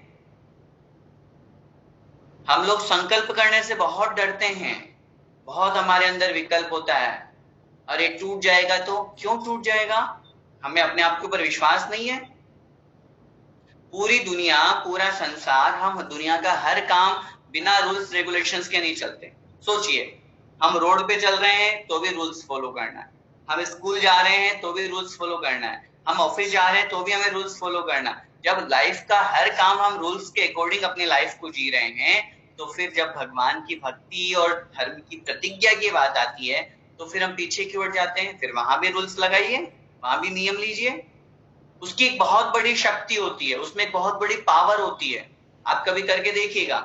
हम लोग संकल्प करने से बहुत डरते हैं, बहुत हमारे अंदर विकल्प होता है। अरे टूट जाएगा तो? क्यों टूट जाएगा? हमें अपने आप के ऊपर विश्वास नहीं है। पूरी दुनिया, पूरा संसार, हम दुनिया का हर काम बिना रूल्स रेगुलेशंस के नहीं चलते। सोचिए, हम रोड पे चल रहे हैं तो भी रूल्स फॉलो करना है, हम स्कूल जा रहे हैं तो भी रूल्स फॉलो करना है, हम ऑफिस जा रहे हैं तो भी हमें रूल्स फॉलो करना है। जब लाइफ का हर काम हम रूल्स के अकॉर्डिंग अपनी लाइफ को जी रहे हैं, तो फिर जब भगवान की भक्ति और धर्म की प्रतिज्ञा की बात आती है तो फिर हम पीछे की ओर जाते हैं। फिर वहां भी रूल्स लगाइए, वहां भी नियम लीजिए। उसकी एक बहुत बड़ी शक्ति होती है, उसमें एक बहुत बड़ी पावर होती है। आप कभी करके देखिएगा,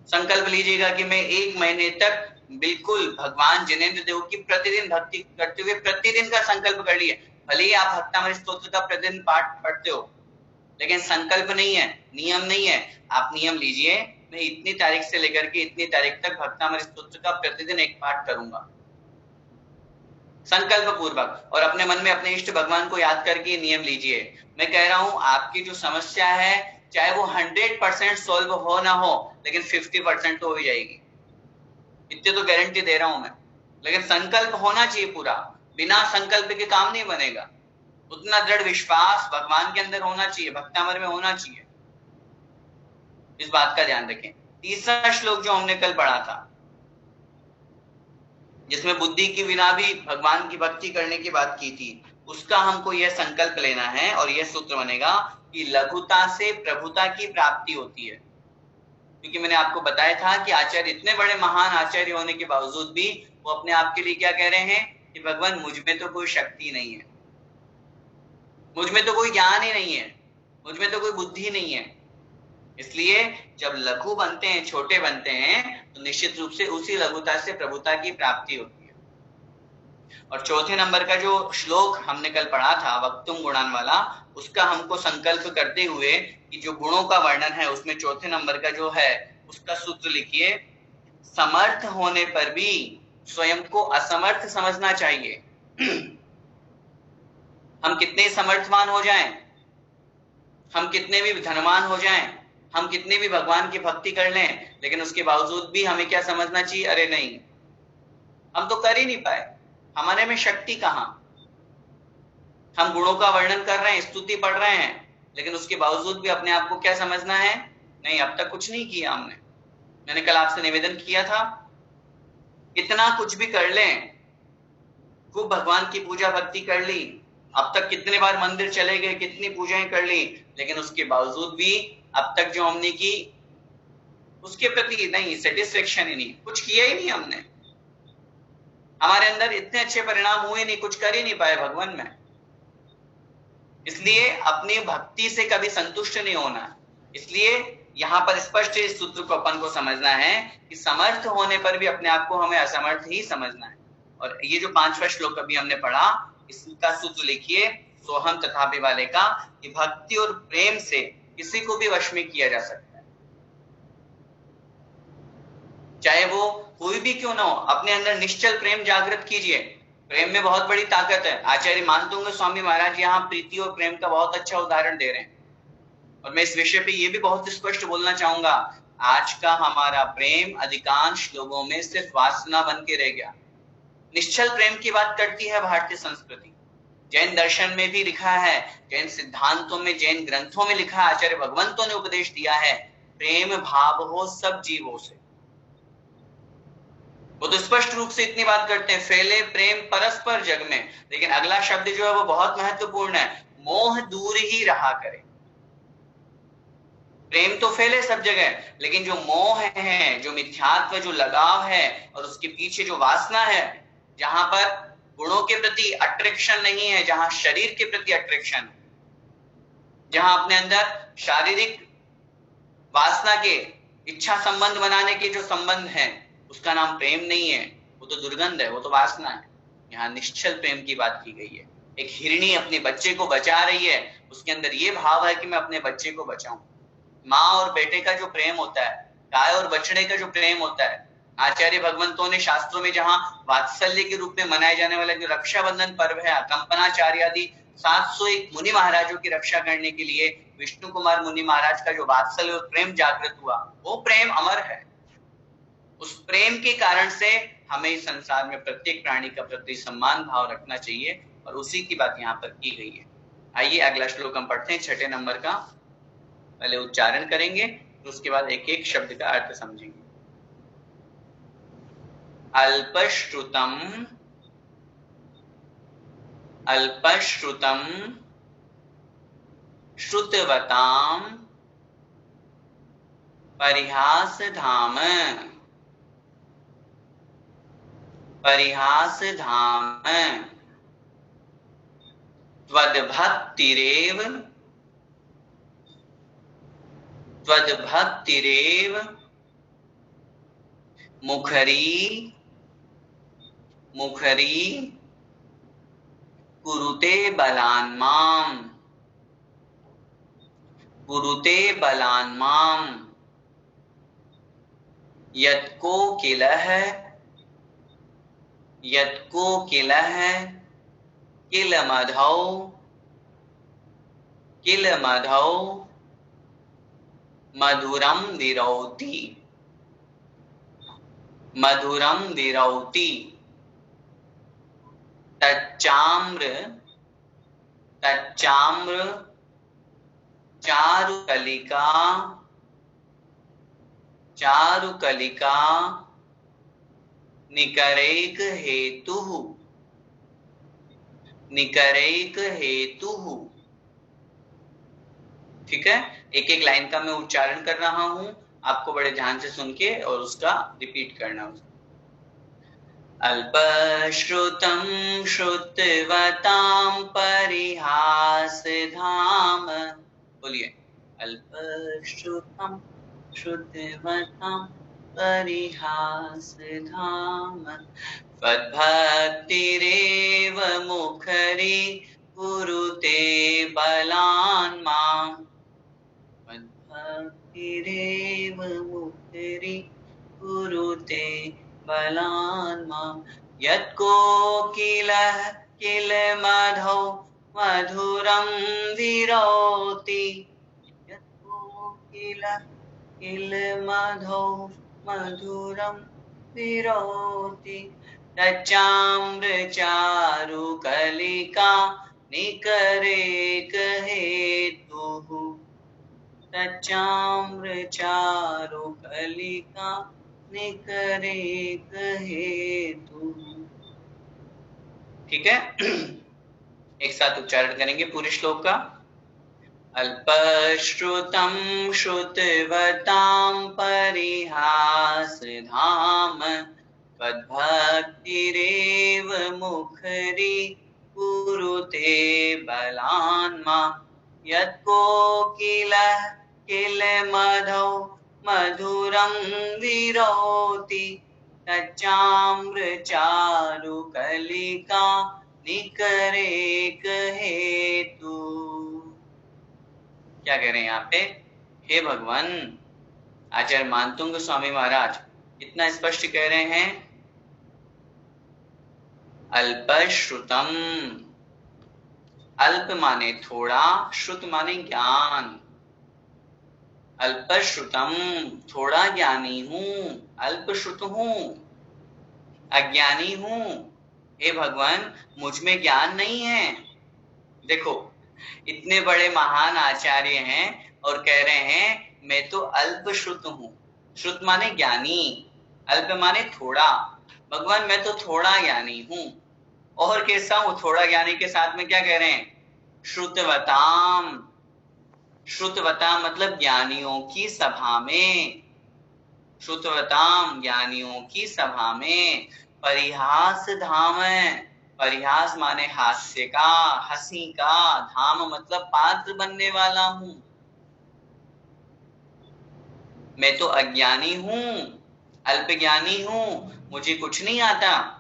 संकल्प लीजिएगा कि मैं 1 महीने तक बिल्कुल भगवान जिनेंद्र देव की प्रतिदिन भक्ति करते हुए प्रतिदिन का संकल्प कर लिए। भले ही आप भक्तामृत स्तोत्र का प्रतिदिन पाठ पढ़ते हो, लेकिन संकल्प नहीं है, नियम नहीं है। आप नियम लीजिए, मैं इतनी तारीख से लेकर के इतनी तारीख तक भक्तामृत स्तोत्र का प्रतिदिन एक पाठ करूंगा, संकल्प पूर्वक, और अपने मन में अपने इष्ट भगवान को याद करके नियम लीजिए। मैं कह रहा हूं आपकी जो समस्या है, चाहे वो 100% सॉल्व हो ना हो, लेकिन 50% तो हो ही जाएगी, इतने तो गारंटी दे रहा हूं मैं। लेकिन संकल्प होना चाहिए पूरा, बिना संकल्प के काम नहीं बनेगा। उतना दृढ़ विश्वास भगवान के अंदर होना चाहिए, भक्तामर में होना चाहिए, इस बात का ध्यान रखें। तीसरा श्लोक जो हमने कल पढ़ा था, जिसमें बुद्धि के बिना भी भगवान की भक्ति करने की बात की थी, उसका हमको यह संकल्प लेना है और यह सूत्र बनेगा कि लघुता से प्रभुता की प्राप्ति होती है। क्योंकि मैंने आपको बताया था कि आचार्य इतने बड़े महान आचार्य होने के बावजूद भी वो अपने आप के लिए क्या कह रहे हैं कि भगवान मुझ में तो कोई शक्ति नहीं है, मुझ में तो कोई ज्ञान ही नहीं है, मुझ में तो कोई बुद्धि नहीं है। इसलिए जब लघु बनते हैं, छोटे बनते हैं, तो निश्चित रूप से उसी लघुता से प्रभुता की प्राप्ति होती है। और चौथे नंबर का जो श्लोक हमने कल पढ़ा था वक्तुम गुणान वाला, उसका हमको संकल्प करते हुए कि जो गुणों का वर्णन है उसमें चौथे नंबर का जो है उसका सूत्र लिखिए, समर्थ होने पर भी स्वयं को असमर्थ समझना चाहिए। हम कितने समर्थवान हो जाएं, हम कितने भी धनवान हो जाएं, हम कितने भी भगवान की भक्ति कर लें, लेकिन उसके बावजूद भी हमें क्या समझना चाहिए, अरे नहीं, हम तो कर ही नहीं पाए, हमारे में शक्ति कहां। हम गुणों का वर्णन कर रहे हैं, स्तुति पढ़ रहे हैं, लेकिन उसके बावजूद भी अपने आप को क्या समझना है, नहीं अब तक कुछ नहीं किया हमने। मैंने कल आपसे निवेदन किया था, इतना कुछ भी कर लें, खूब भगवान की पूजा भक्ति कर ली, अब तक कितने बार मंदिर चले गए, कितनी पूजाएं कर ली, लेकिन उसके बावजूद भी अब तक जो हमने की उसके प्रति नहीं सेटिस्फेक्शन ही नहीं, कुछ किया ही नहीं हमने, हमारे अंदर इतने अच्छे परिणाम हुए नहीं, कुछ कर ही नहीं पाए भगवान में। इसलिए अपनी भक्ति से कभी संतुष्ट नहीं होना। इसलिए यहाँ पर स्पष्ट इस सूत्र को अपन को समझना है कि समर्थ होने पर भी अपने आप को हमें असमर्थ ही समझना है। और ये जो 5वां श्लोक अभी हमने पढ़ा, इसका सूत्र लिखिए सोहम तथापि वाले का, कि भक्ति और प्रेम से किसी को भी वश में किया जा सकता है, चाहे वो कोई भी क्यों ना हो। अपने अंदर निश्चल प्रेम जागृत कीजिए, प्रेम में बहुत बड़ी ताकत है। आचार्य मानते होंगे स्वामी महाराज यहाँ प्रीति और प्रेम का बहुत अच्छा उदाहरण दे रहे हैं, और मैं इस विषय पे ये भी बहुत स्पष्ट बोलना चाहूंगा, आज का हमारा प्रेम अधिकांश लोगों में सिर्फ वासना बन के रह गया। निश्चल प्रेम की बात करती है भारतीय संस्कृति, जैन दर्शन में भी लिखा है, जैन सिद्धांतों में, जैन ग्रंथों में लिखा है, आचार्य भगवंतों ने उपदेश दिया है, प्रेम भाव हो सब जीवों से। वो तो स्पष्ट रूप से इतनी बात करते हैं, फैले प्रेम परस्पर जग में। लेकिन अगला शब्द जो है वो बहुत महत्वपूर्ण है, मोह दूर ही रहा करे। प्रेम तो फैले सब जगह, लेकिन जो मोह है, जो मिथ्यात्व, जो लगाव है, और उसके पीछे जो वासना है, जहां पर गुणों के प्रति अट्रैक्शन नहीं है, जहां शरीर के प्रति अट्रैक्शन है, जहां अपने अंदर शारीरिक वासना के इच्छा संबंध बनाने के जो संबंध है, उसका नाम प्रेम नहीं है, वो तो दुर्गंध है, वो तो वासना है। यहाँ निश्चल प्रेम की बात की गई है। एक हिरणी अपने बच्चे को बचा रही है, उसके अंदर ये भाव है कि मैं अपने बच्चे को बचाऊं। माँ और बेटे का जो प्रेम होता है, गाय और बछड़े का जो प्रेम होता है, आचार्य भगवंतों ने शास्त्रों में जहां वात्सल्य के रूप में मनाए जाने वाला जो रक्षाबंधन पर्व है, कंपनाचार्य आदि 701 मुनि महाराजों की रक्षा करने के लिए विष्णु कुमार मुनि महाराज का जो वात्सल्य और प्रेम जागृत हुआ, वो प्रेम अमर है। उस प्रेम के कारण से हमें इस संसार में प्रत्येक प्राणी का प्रति सम्मान भाव रखना चाहिए, और उसी की बात यहाँ पर की गई है। आइए अगला श्लोक हम पढ़ते हैं, 6ठे नंबर का। पहले उच्चारण करेंगे, तो उसके बाद एक एक शब्द का अर्थ समझेंगे। अल्पश्रुतम अल्पश्रुतम श्रुतवताम परिहास धाम त्वद्भक्तिरेव त्वद्भक्तिरेव मुखरी मुखरी कुरुते बलान्माम् कुरुते बलान्माम् यत्कोकिलः यत्कोकिलः किलमधौ किलमधौ मधुरं विरौति मधुरं विरौति तच्चाम्र तच्चाम्र चारुकलिका चारुकलिका निकरैक हेतुः निकरैक हेतुः। ठीक है, एक एक लाइन का मैं उच्चारण कर रहा हूं, आपको बड़े ध्यान से सुन के और उसका रिपीट करना। अल्पश्रुतं श्रुतवतां परिहासधाम, बोलिए, अल्पश्रुतं श्रुतवतां परिहासधाम त्वद्भक्तिरेव मुखरी कुरुते बलान्माम् त्वद्भक्तिरेव मुखरी कुरुते बलान्माम् यत्कोकिलः किलमधौ मधुरं विरौति यत्कोकिलः किलमधौ मधुरं विरौति तच्चाम्रचारुकलिका निकरैक हेतुः तच्चाम्रचारुकलिका निकरैक हेतुः। ठीक है, एक साथ उच्चारण करेंगे पूरे श्लोक का। अल्पश्रुतं श्रुतवतां परिहासधाम त्वद्भक्तिरेव मुखरी कुरुते बलान्माम् यत्कोकिलः किलमधौ मधुरं विरौति तच्चाम्रचारुकलिका निकरैक हेतुः। क्या कह रहे हैं यहाँ पे? हे भगवान, आचार्य मानतुंग स्वामी महाराज इतना स्पष्ट कह रहे हैं, अल्पश्रुतम, अल्प माने थोड़ा, श्रुत माने ज्ञान। अल्पश्रुतम, थोड़ा ज्ञानी हूं, अल्पश्रुत हूं, अज्ञानी हूं। हे भगवान, मुझ में ज्ञान नहीं है। देखो, इतने बड़े महान आचार्य हैं और कह रहे हैं मैं तो अल्पश्रुत हूं। श्रुत माने ज्ञानी, अल्प माने थोड़ा। भगवान मैं तो थोड़ा ज्ञानी हूं। और कैसा हूं? थोड़ा ज्ञानी के साथ में क्या कह रहे हैं? श्रुतवताम, श्रुतवताम मतलब ज्ञानियों की सभा में, श्रुतवताम ज्ञानियों की सभा में। परिहास धाम है, परिहास माने हास्य का, हंसी का, धाम मतलब पात्र बनने वाला हूं। मैं तो अज्ञानी हूं, अल्पज्ञानी हूं, मुझे कुछ नहीं आता।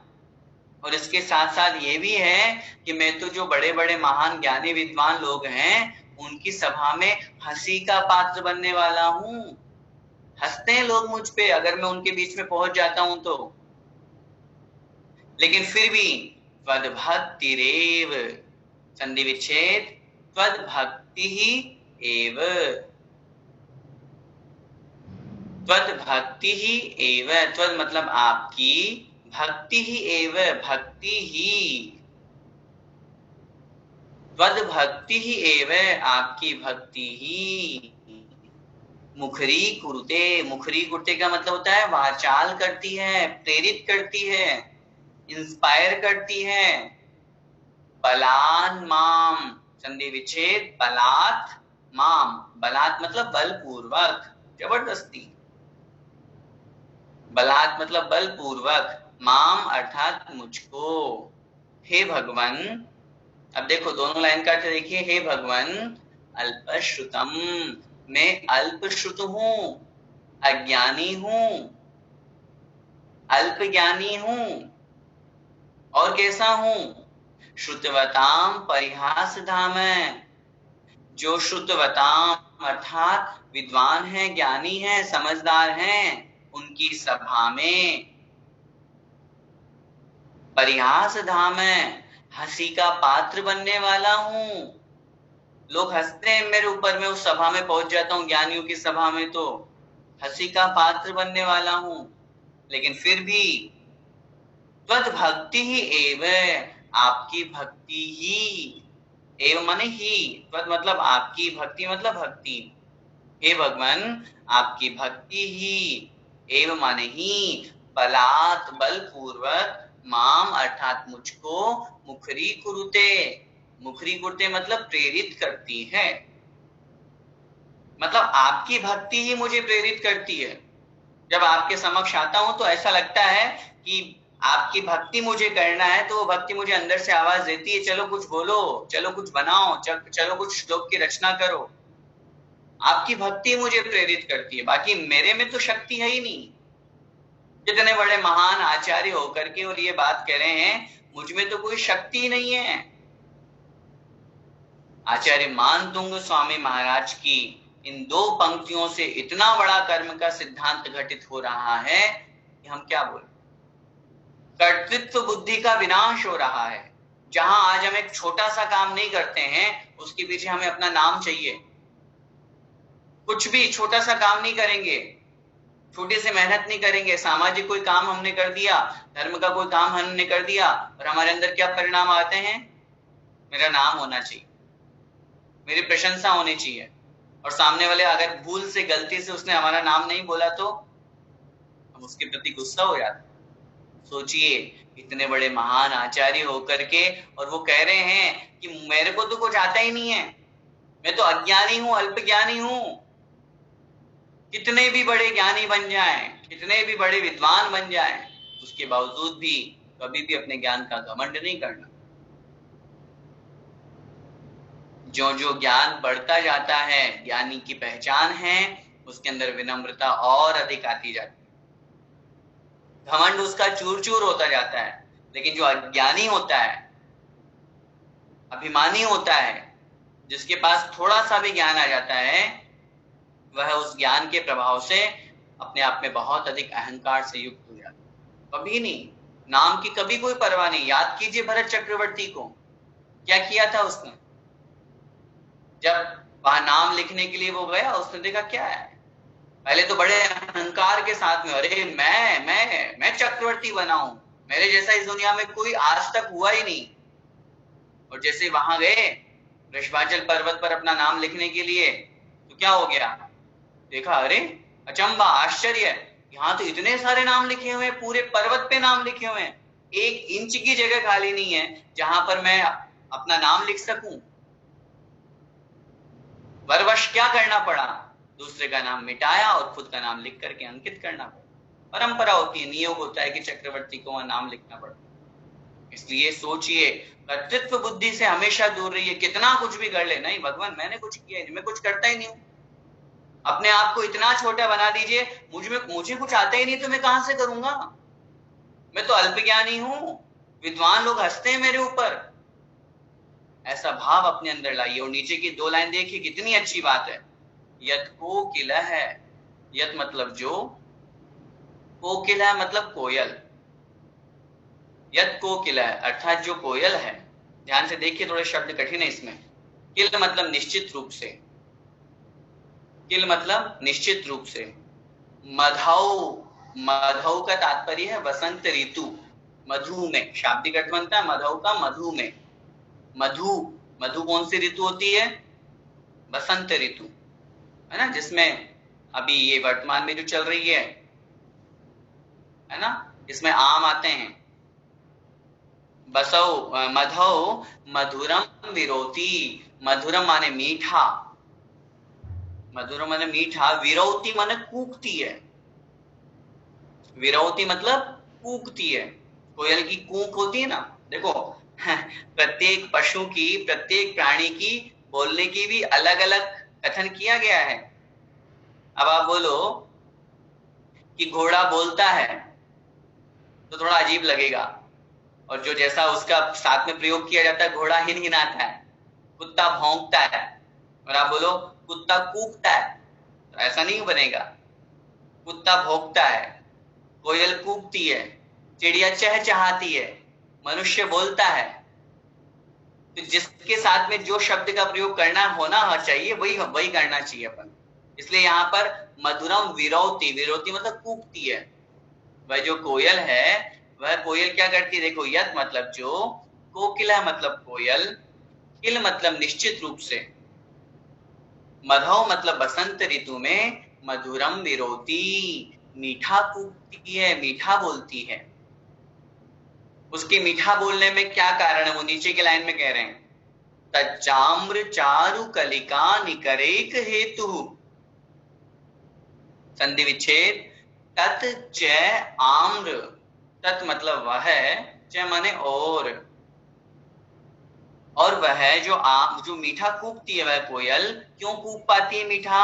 और इसके साथ साथ ये भी है कि मैं तो जो बड़े बड़े महान ज्ञानी विद्वान लोग हैं उनकी सभा में हंसी का पात्र बनने वाला हूं। हंसते हैं लोग मुझ पे अगर मैं उनके बीच में पहुंच जाता हूं तो। लेकिन फिर भी त्वद्भक्तिरेव, संधि विच्छेद, त्वद्भक्ति ही एव, त्वद्भक्ति ही एव, त्वद मतलब आपकी, भक्ति ही एव भक्ति ही, त्वद्भक्ति ही एव आपकी भक्ति ही। मुखरी कुरुते, मुखरी कुरुते का मतलब होता है वाचाल करती है, प्रेरित करती है, इंस्पायर करती है। बलान माम, संधि विच्छेद, बलात् माम, बलात् मतलब बलपूर्वक, जबरदस्ती। बलात् मतलब बलपूर्वक, माम अर्थात मुझको। हे भगवान, अब देखो दोनों लाइन का अर्थ देखिए। हे भगवान, अल्पश्रुतम, मैं अल्पश्रुत हूं, अज्ञानी हूं, अल्प ज्ञानी हूं। और कैसा हूं? श्रुतवताम परिहास धाम, जो श्रुतवताम अर्थात विद्वान है, ज्ञानी है, समझदार हैं, उनकी सभा में परिहास धाम है, हंसी का पात्र बनने वाला हूं। लोग हंसते हैं मेरे ऊपर, मैं उस सभा में पहुंच जाता हूं, ज्ञानियों की सभा में, तो हंसी का पात्र बनने वाला हूं। लेकिन फिर भी त्वद भक्ति ही एव, आपकी भक्ति ही, एव माने ही, त्वद मतलब आपकी, भक्ति मतलब भक्ति, हे भगवान आपकी भक्ति ही, एव माने ही, बलात् बलपूर्वक, माम अर्थात मुझको, मुखरी कुरुते, मुखरी कुरुते मतलब प्रेरित करती है। मतलब आपकी भक्ति ही मुझे प्रेरित करती है। जब आपके समक्ष आता हूं तो ऐसा लगता है कि आपकी भक्ति मुझे करना है, तो वो भक्ति मुझे अंदर से आवाज देती है, चलो कुछ बोलो, चलो कुछ बनाओ, चलो कुछ श्लोक की रचना करो। आपकी भक्ति मुझे प्रेरित करती है, बाकी मेरे में तो शक्ति है ही नहीं। जितने बड़े महान आचार्य होकर के और ये बात कह रहे हैं, मुझ में तो कोई शक्ति नहीं है। आचार्य मानतुंग स्वामी महाराज की इन दो पंक्तियों से इतना बड़ा कर्म का सिद्धांत घटित हो रहा है कि हम क्या बोले। कर्तृत्व बुद्धि का विनाश हो रहा है। जहां आज हम एक छोटा सा काम नहीं करते हैं, उसके पीछे हमें अपना नाम चाहिए। कुछ भी छोटा सा काम नहीं करेंगे, छोटी सी मेहनत नहीं करेंगे, सामाजिक कोई काम हमने कर दिया, धर्म का कोई काम हमने कर दिया, और हमारे अंदर क्या परिणाम आते हैं? मेरा नाम होना चाहिए, मेरी प्रशंसा होनी चाहिए। और सामने वाले अगर भूल से, गलती से उसने हमारा नाम नहीं बोला तो हम उसके प्रति गुस्सा हो जाते हैं। सोचिए, इतने बड़े महान आचार्य होकर के, और वो कह रहे हैं कि मेरे को तो कुछ आता ही नहीं है, मैं तो अज्ञानी हूं, अल्प ज्ञानी हूं। कितने भी बड़े ज्ञानी बन जाएं, कितने भी बड़े विद्वान बन जाएं, उसके बावजूद भी कभी भी अपने ज्ञान का घमंड नहीं करना। जो जो ज्ञान बढ़ता जाता है, ज्ञानी की पहचान है, उसके अंदर विनम्रता और अधिक आती जाती है। घमंड उसका चूर चूर होता जाता है। लेकिन जो अज्ञानी होता है, अभिमानी होता है, जिसके पास थोड़ा सा भी ज्ञान आ जाता है, वह उस ज्ञान के प्रभाव से अपने आप में बहुत अधिक अहंकार से युक्त हो जाता है। कभी नहीं, नाम की कभी कोई परवाह नहीं। याद कीजिए भरत चक्रवर्ती को, क्या किया था उसने? जब वहां नाम लिखने के लिए वो गया, उसने देखा क्या है, पहले तो बड़े अहंकार के साथ में, अरे मैं चक्रवर्ती बना हूं, मेरे जैसा इस दुनिया में कोई आज तक हुआ ही नहीं। और जैसे वहां गए वृषभाचल पर्वत पर अपना नाम लिखने के लिए, तो क्या हो गया? देखा, अरे अचंबा, आश्चर्य, यहाँ तो इतने सारे नाम लिखे हुए हैं, पूरे पर्वत पे नाम लिखे हुए हैं, 1 इंच की जगह खाली नहीं है जहां पर मैं अपना नाम लिख सकूं। वरवश क्या करना पड़ा? दूसरे का नाम मिटाया और खुद का नाम लिख करके अंकित करना पड़ा। परंपरा होती है, नियोग होता है कि चक्रवर्ती को वहां नाम लिखना पड़ता। इसलिए सोचिए, कर्तृत्व बुद्धि से हमेशा दूर रहिए। कितना कुछ भी कर ले, नहीं भगवान मैंने कुछ किया नहीं, मैं कुछ करता ही नहीं हूं। अपने आप को इतना छोटा बना दीजिए, मुझे कुछ आता ही नहीं तो मैं कहां से करूंगा, मैं तो अल्पज्ञानी हूं, विद्वान लोग हंसते हैं मेरे ऊपर। ऐसा भाव अपने अंदर लाइए। और नीचे की 2 लाइन देखिए, कितनी अच्छी बात है। यत कोकिल है, यत मतलब जो, कोकिल है मतलब कोयल, यत कोकिल है अर्थात जो कोयल है। ध्यान से देखिए, थोड़े शब्द कठिन है इसमें। किल मतलब निश्चित रूप से, किल मतलब निश्चित रूप से। मधौ, मधौ का तात्पर्य है वसंत ऋतु, मधु में, शाब्दिक अर्थ बनता है मधौ का मधु में। मधु, मधु कौन सी ऋतु होती है? बसंत ऋतु, है ना, जिसमें अभी ये वर्तमान में जो चल रही है ना, इसमें आम आते हैं। बसौ, मधौ मधुरम विरोती, मधुरम माने मीठा, मधुरम माने मीठा, विरोती माने कूकती है, विरोती मतलब कूकती है। कोयल की कूक होती है ना, देखो प्रत्येक पशु की, प्रत्येक प्राणी की बोलने की भी अलग अलग कथन किया गया है। अब आप बोलो कि घोड़ा बोलता है तो थोड़ा अजीब लगेगा, और जो जैसा उसका साथ में प्रयोग किया जाता है, घोड़ा हिनहिनाता है, कुत्ता भौंकता है, और आप बोलो कुत्ता कूकता है, तो ऐसा नहीं बनेगा। कुत्ता भौंकता है, कोयल कूकती है, चिड़िया चहचहाती है, मनुष्य बोलता है। तो जिसके साथ में जो शब्द का प्रयोग करना होना चाहिए वही वही करना चाहिए अपन। इसलिए यहाँ पर मधुरम विरोती, विरोती मतलब कूकती है। वह जो कोयल है, वह कोयल क्या करती है, देखो यत मतलब जो, कोकिला मतलब कोयल, किल मतलब निश्चित रूप से, मधौ मतलब बसंत ऋतु में, मधुरम विरोती मीठा कूकती है, मीठा बोलती है। उसके मीठा बोलने में क्या कारण है, वो नीचे के लाइन में कह रहे हैं, तच्चाम्र चारु कलिका निकरेक हेतु, संधि विच्छेद, तत् च आम्र, तत् मतलब वह, च माने और वह जो मीठा कूकती है, वह कोयल क्यों कूक पाती है मीठा,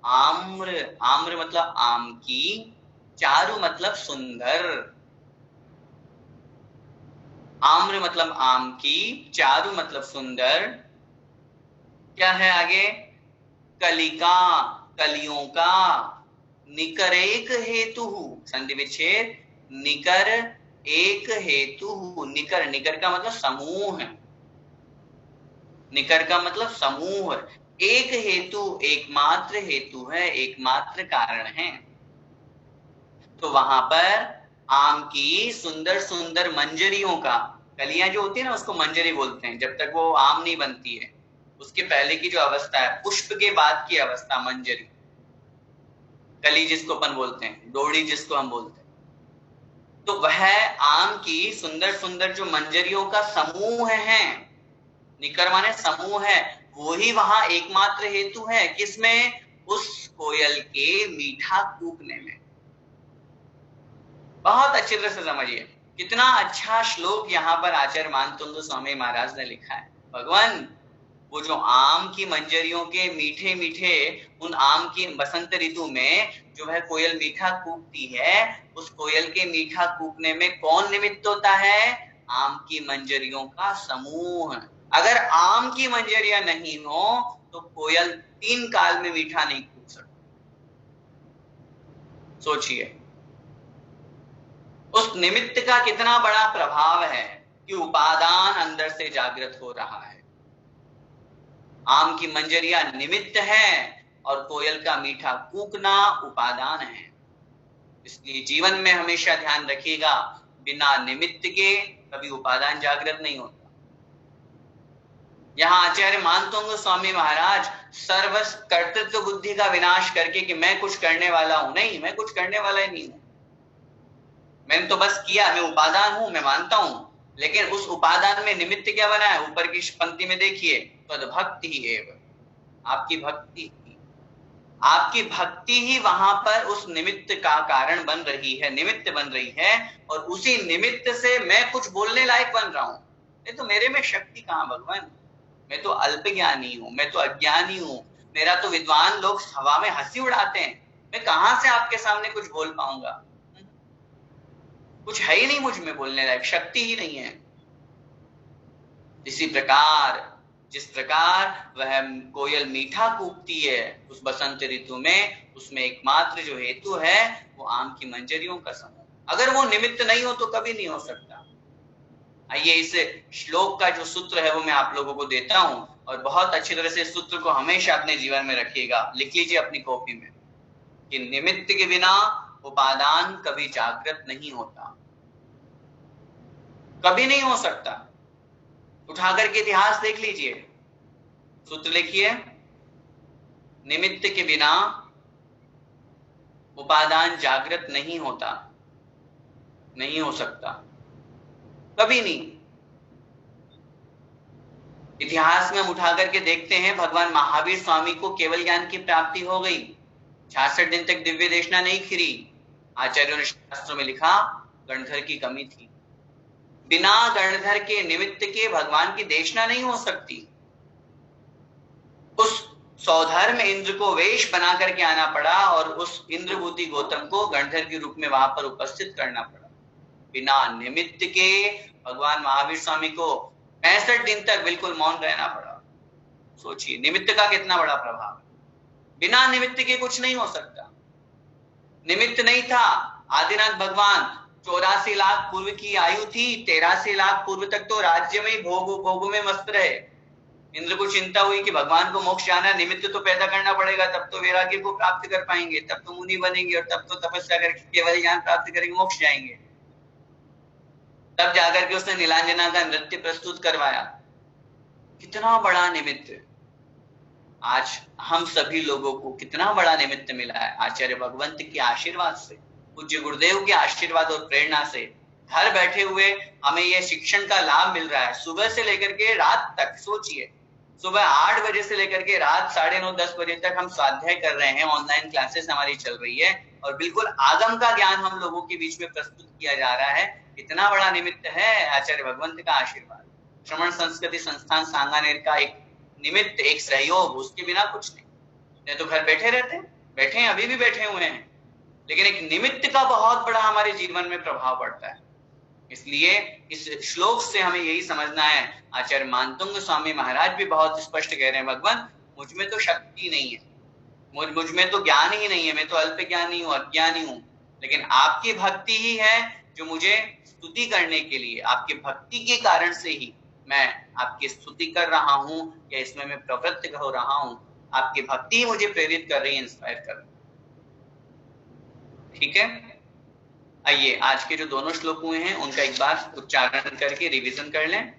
आम्र, आम्र मतलब आम की, चारु मतलब सुंदर, आम्र मतलब आम की, चारु मतलब सुंदर, क्या है आगे, कलिका कलियों का, निकरेक हेतु, संधि विच्छेद, निकर एक हेतु, निकर, निकर का मतलब समूह, निकर का मतलब समूह, एक हेतु एकमात्र हेतु है, एकमात्र कारण है। तो वहां पर आम की सुंदर सुंदर मंजरियों का, कलियां जो होती है ना उसको मंजरी बोलते हैं, जब तक वो आम नहीं बनती है उसके पहले की जो अवस्था है, पुष्प के बाद की अवस्था मंजरी, कली जिसको अपन बोलते हैं, डोड़ी जिसको हम बोलते हैं। तो वह आम की सुंदर सुंदर जो मंजरियों का समूह है, निकर माने समूह है, वो ही वहां एकमात्र हेतु है, किसमें, उस कोयल के मीठा कूकने में। बहुत अच्छी तरह से समझिए, कितना अच्छा श्लोक यहाँ पर आचार्य मानतुंग स्वामी महाराज ने लिखा है। भगवान वो जो आम की मंजरियों के मीठे मीठे, उन आम की बसंत ऋतु में जो है कोयल मीठा कूकती है, उस कोयल के मीठा कूकने में कौन निमित्त होता है, आम की मंजरियों का समूह। अगर आम की मंजरियां नहीं हो तो कोयल 3 काल में मीठा नहीं कूक सकती। सोचिए उस निमित्त का कितना बड़ा प्रभाव है कि उपादान अंदर से जागृत हो रहा है। आम की मंजरियां निमित्त है और कोयल का मीठा कूकना उपादान है। इसलिए जीवन में हमेशा ध्यान रखिएगा, बिना निमित्त के कभी उपादान जागृत नहीं होता। यहाँ आचार्य मानतुंग स्वामी महाराज सर्व कर्तृत्व बुद्धि का विनाश करके कि मैं कुछ करने वाला हूं, नहीं, मैं कुछ करने वाला ही नहीं हूं, मैंने तो बस किया, मैं उपादान हूं, मैं मानता हूं, लेकिन उस उपादान में निमित्त क्या बना है, ऊपर की पंक्ति में देखिए, तद्भक्ति एव, आपकी भक्ति, आपकी भक्ति ही वहां पर उस निमित्त का कारण बन रही है, निमित्त बन रही है, और उसी निमित्त से मैं कुछ बोलने लायक बन रहा हूं। नहीं तो मेरे में शक्ति कहां भगवान, मैं तो अल्प ज्ञानी हूं, मैं तो अज्ञानी हूं, मेरा तो विद्वान लोग हवा में हंसी उड़ाते हैं, मैं कहां से आपके सामने कुछ बोल पाऊंगा, कुछ है ही नहीं मुझ में बोलने लायक, शक्ति ही नहीं है। इसी प्रकार जिस प्रकार वह कोयल मीठा कूकती है उस बसंत ऋतु में, उसमें एकमात्र जो हेतु है वो आम की मंजरियों का समूह। अगर वो निमित्त नहीं हो तो कभी नहीं हो सकता। आइए इस श्लोक का जो सूत्र है वो मैं आप लोगों को देता हूं, और बहुत अच्छी तरह से इस सूत्र को हमेशा अपने जीवन में रखिएगा, लिख लीजिए अपनी कॉपी में, कि निमित्त के बिना उपादान कभी जागृत नहीं होता, कभी नहीं हो सकता। उठाकर के इतिहास देख लीजिए, सूत्र लिखिए, निमित्त के बिना उपादान जागृत नहीं होता, नहीं हो सकता, कभी नहीं। इतिहास में हम उठा करके देखते हैं, भगवान महावीर स्वामी को केवल ज्ञान की प्राप्ति हो गई, 66 दिन तक दिव्य देशना नहीं खिरी, आचार्यों ने शास्त्रों में लिखा गणधर की कमी थी, बिना गणधर के निमित्त के भगवान की देशना नहीं हो सकती। उस सौधर्म इंद्र को वेश बना करके आना पड़ा और उस इंद्रभूति गौतम को गणधर के रूप में वहां पर उपस्थित करना पड़ा। बिना निमित्त के भगवान महावीर स्वामी को 65 दिन तक बिल्कुल मौन रहना पड़ा। सोचिए निमित्त का कितना बड़ा प्रभाव है। बिना निमित्त के कुछ नहीं हो सकता। निमित्त नहीं था, आदिनाथ भगवान 84 लाख पूर्व की आयु थी, 83 लाख पूर्व तक तो राज्य में भोगों में मस्त रहे। इंद्र को चिंता हुई कि भगवान को मोक्ष जाना, निमित्त तो पैदा करना पड़ेगा, तब तो वैराग्य को प्राप्त कर पाएंगे, तब तो मुनि बनेंगे और तब तो तपस्या करके केवल ज्ञान प्राप्त करेंगे, मोक्ष जाएंगे। तब जाकर के उसने नीलांजना का नृत्य प्रस्तुत करवाया। कितना बड़ा निमित्त। आज हम सभी लोगों को कितना बड़ा निमित्त मिला है आचार्य भगवंत के आशीर्वाद से, पूज्य गुरुदेव के आशीर्वाद और प्रेरणा से। घर बैठे हुए हमें यह शिक्षण का लाभ मिल रहा है। सुबह से लेकर के रात तक, सोचिए सुबह 8 बजे से लेकर के रात 9:30 10 बजे तक हम स्वाध्याय कर रहे हैं। ऑनलाइन क्लासेस हमारी चल रही है और बिल्कुल आगम का ज्ञान हम लोगों के बीच में प्रस्तुत किया जा रहा है। इतना बड़ा निमित्त है आचार्य भगवंत का आशीर्वाद। श्रवण संस्कृति संस्थान सांगानेर का एक निमित्त, एक सहयोग, उसके बिना कुछ नहीं। तो घर बैठे रहते हैं, बैठे हैं, अभी भी बैठे हुए हैं, लेकिन एक निमित्त का बहुत बड़ा हमारे जीवन में प्रभाव पड़ता है। इसलिए इस श्लोक से हमें यही समझना है। आचार्य मानतुंग स्वामी महाराज भी बहुत स्पष्ट कह रहे हैं, भगवान मुझ में तो शक्ति नहीं है, मुझ में तो ज्ञान ही नहीं है, मैं तो अल्प ज्ञानी हूँ, अज्ञानी हूँ, लेकिन आपकी भक्ति ही है जो मुझे स्तुति करने के लिए, आपकी भक्ति के कारण से ही मैं आपकी स्तुति कर रहा हूँ या इसमें मैं प्रवृत्त हो रहा हूँ। आपकी भक्ति मुझे प्रेरित कर रही है, इंस्पायर कर रही है। ठीक है, आइए आज के जो दोनों श्लोक हुए हैं उनका एक बार उच्चारण करके रिवीजन कर लें।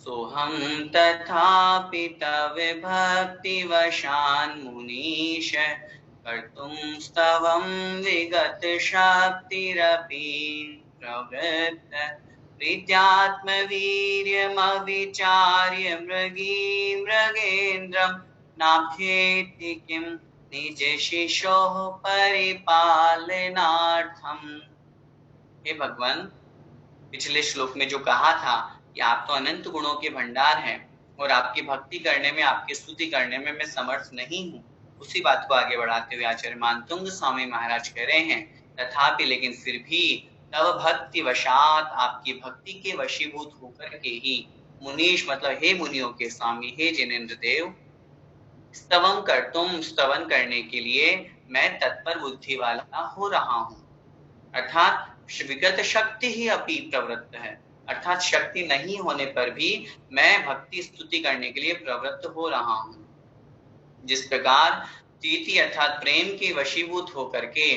सोहम तथापि तव भक्ति वशान मुनीश कर्तुम स्तवम विगत शक्तिरपि प्रवृत्त प्रीत्यात्म वीर्यमविचार्य मृगी मृगेन्द्रम नाभ्येति किम निज शिशो परिपालनार्थम। हे भगवान, पिछले श्लोक में जो कहा था कि आप तो अनंत गुणों के भंडार हैं और आपकी भक्ति करने में, आपकी स्तुति करने में मैं समर्थ नहीं हूँ, उसी बात को आगे बढ़ाते हुए आचार्य मानतुंग स्वामी महाराज कह रहे हैं, तथापि लेकिन फिर भी तव भक्ति वशात, आपकी भक्ति के वशीभूत होकर के ही, मुनीश मतलब हे मुनियों के स्वामी, हे जिनेन्द्र देव, स्तवम कर्तुम, स्तवन करने के लिए मैं तत्पर बुद्धि वाला हो रहा हूँ। अर्थात विगत शक्ति ही अपि प्रवृत्त है, अर्थात शक्ति नहीं होने पर भी मैं भक्ति स्तुति करने के लिए प्रवृत्त हो रहा हूँ। जिस प्रकार प्रीति अर्थात प्रेम के वशीभूत होकर के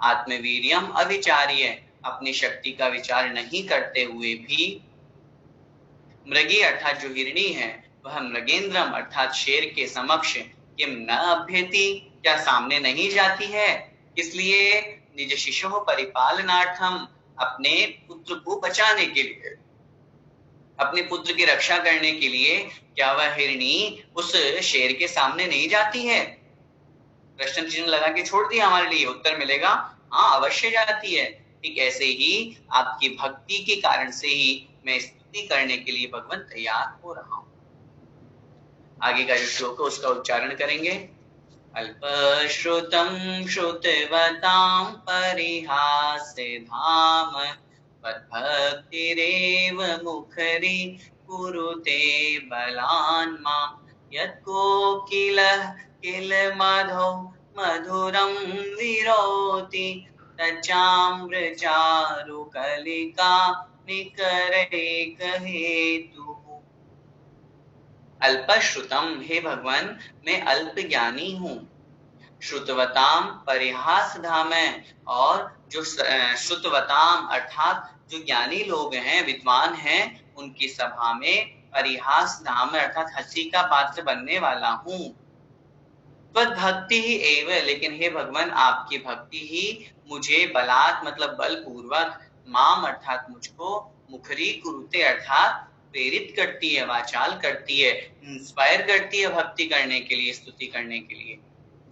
आत्मवीर्यम अविचार्य, अपनी शक्ति का विचार नहीं करते हुए भी, मृगी अर्थात जो हिरणी है वह मृगेंद्रम अर्थात शेर के समक्ष किम न अभ्यति, क्या सामने नहीं जाती है, इसलिए निज शिशु परिपालनार्थम, अपने पुत्र को बचाने के लिए, अपने पुत्र की रक्षा करने के लिए क्या वह हिरणी उस शेर के सामने नहीं जाती है? प्रश्न चिन्ह लगा के छोड़ दिया हमारे लिए, उत्तर मिलेगा हाँ अवश्य जाती है। ठीक ऐसे ही आपकी भक्ति के कारण से ही मैं स्तुति करने के लिए भगवान तैयार हो रहा हूं। आगे का जो श्लोक है उसका उच्चारण करेंगे। अल्पश्रुतं श्रुतवतां परिहासे धाम तद्भक्तिरेव मुखरी कुरुते बलान् मां यत्कोकिलः किल मधो मधुरं विरोति तच्चाम्रचारुकलिका निकरैक हेतुः। अल्पश्रुतम, हे भगवान मैं अल्प ज्ञानी हूँ। श्रुतवताम परिहास धाम है, और जो श्रुतवताम अर्थात जो ज्ञानी लोग हैं, विद्वान हैं, उनकी सभा में परिहास धाम अर्थात हंसी का पात्र बनने वाला हूँ। भक्ति ही एव, लेकिन हे भगवान आपकी भक्ति ही मुझे बलात् मतलब बलपूर्वक, माम अर्थात मुझको, मुखरी कुरुते अर्थात प्रेरित करती है, वाचाल करती है, इंस्पायर करती है भक्ति करने के लिए, स्तुति करने के लिए।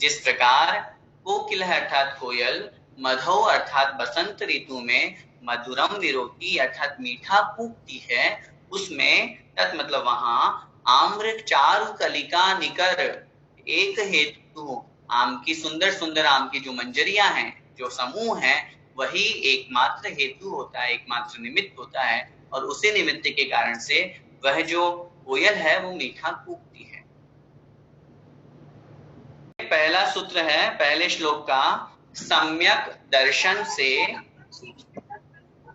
जिस प्रकार कोकिल अर्थात कोयल, मधो अर्थात बसंत ऋतु में, मधुरम विरोती अर्थात मीठा कूकती है, उसमें तत् मतलब वहां आम्र चारु कलिका निकर एक हेतु। आम की सुंदर सुंदर आम की जो मंजरियां हैं, जो समूह है, वही एकमात्र हेतु होता है, एकमात्र निमित्त होता है, और उसी निमित्त के कारण से वह जो कोयल है वो मीठा कूकती है। पहला सूत्र है पहले श्लोक का, सम्यक दर्शन से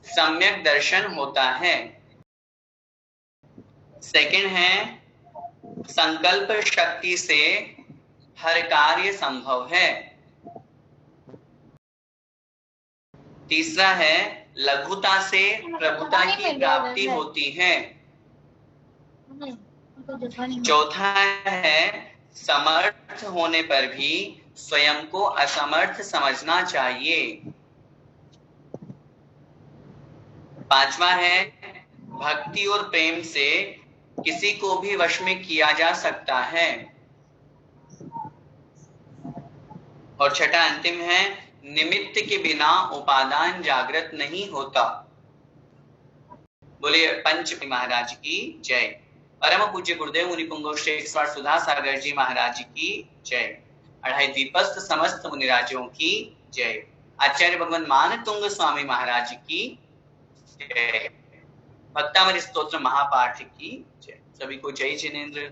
सम्यक दर्शन होता है। सेकंड है संकल्प शक्ति से हर कार्य संभव है। तीसरा है लघुता से प्रभुता की प्राप्ति होती है। चौथा है समर्थ होने पर भी स्वयं को असमर्थ समझना चाहिए। पांचवा है भक्ति और प्रेम से किसी को भी वश में किया जा सकता है। और छठा अंतिम है निमित्त के बिना उपादान जागृत नहीं होता। बोलिए पंच महाराज की जय। परम पूज्य गुरुदेव मुनि पुंगव श्री सुधा सागर जी महाराज की जय। अढ़ाई दीपस्थ समस्त मुनिराजों की जय। आचार्य भगवान मान तुंग स्वामी महाराज की जय। भक्तामृत स्तोत्र महापाठ की जय। सभी को जय जिनेन्द्र।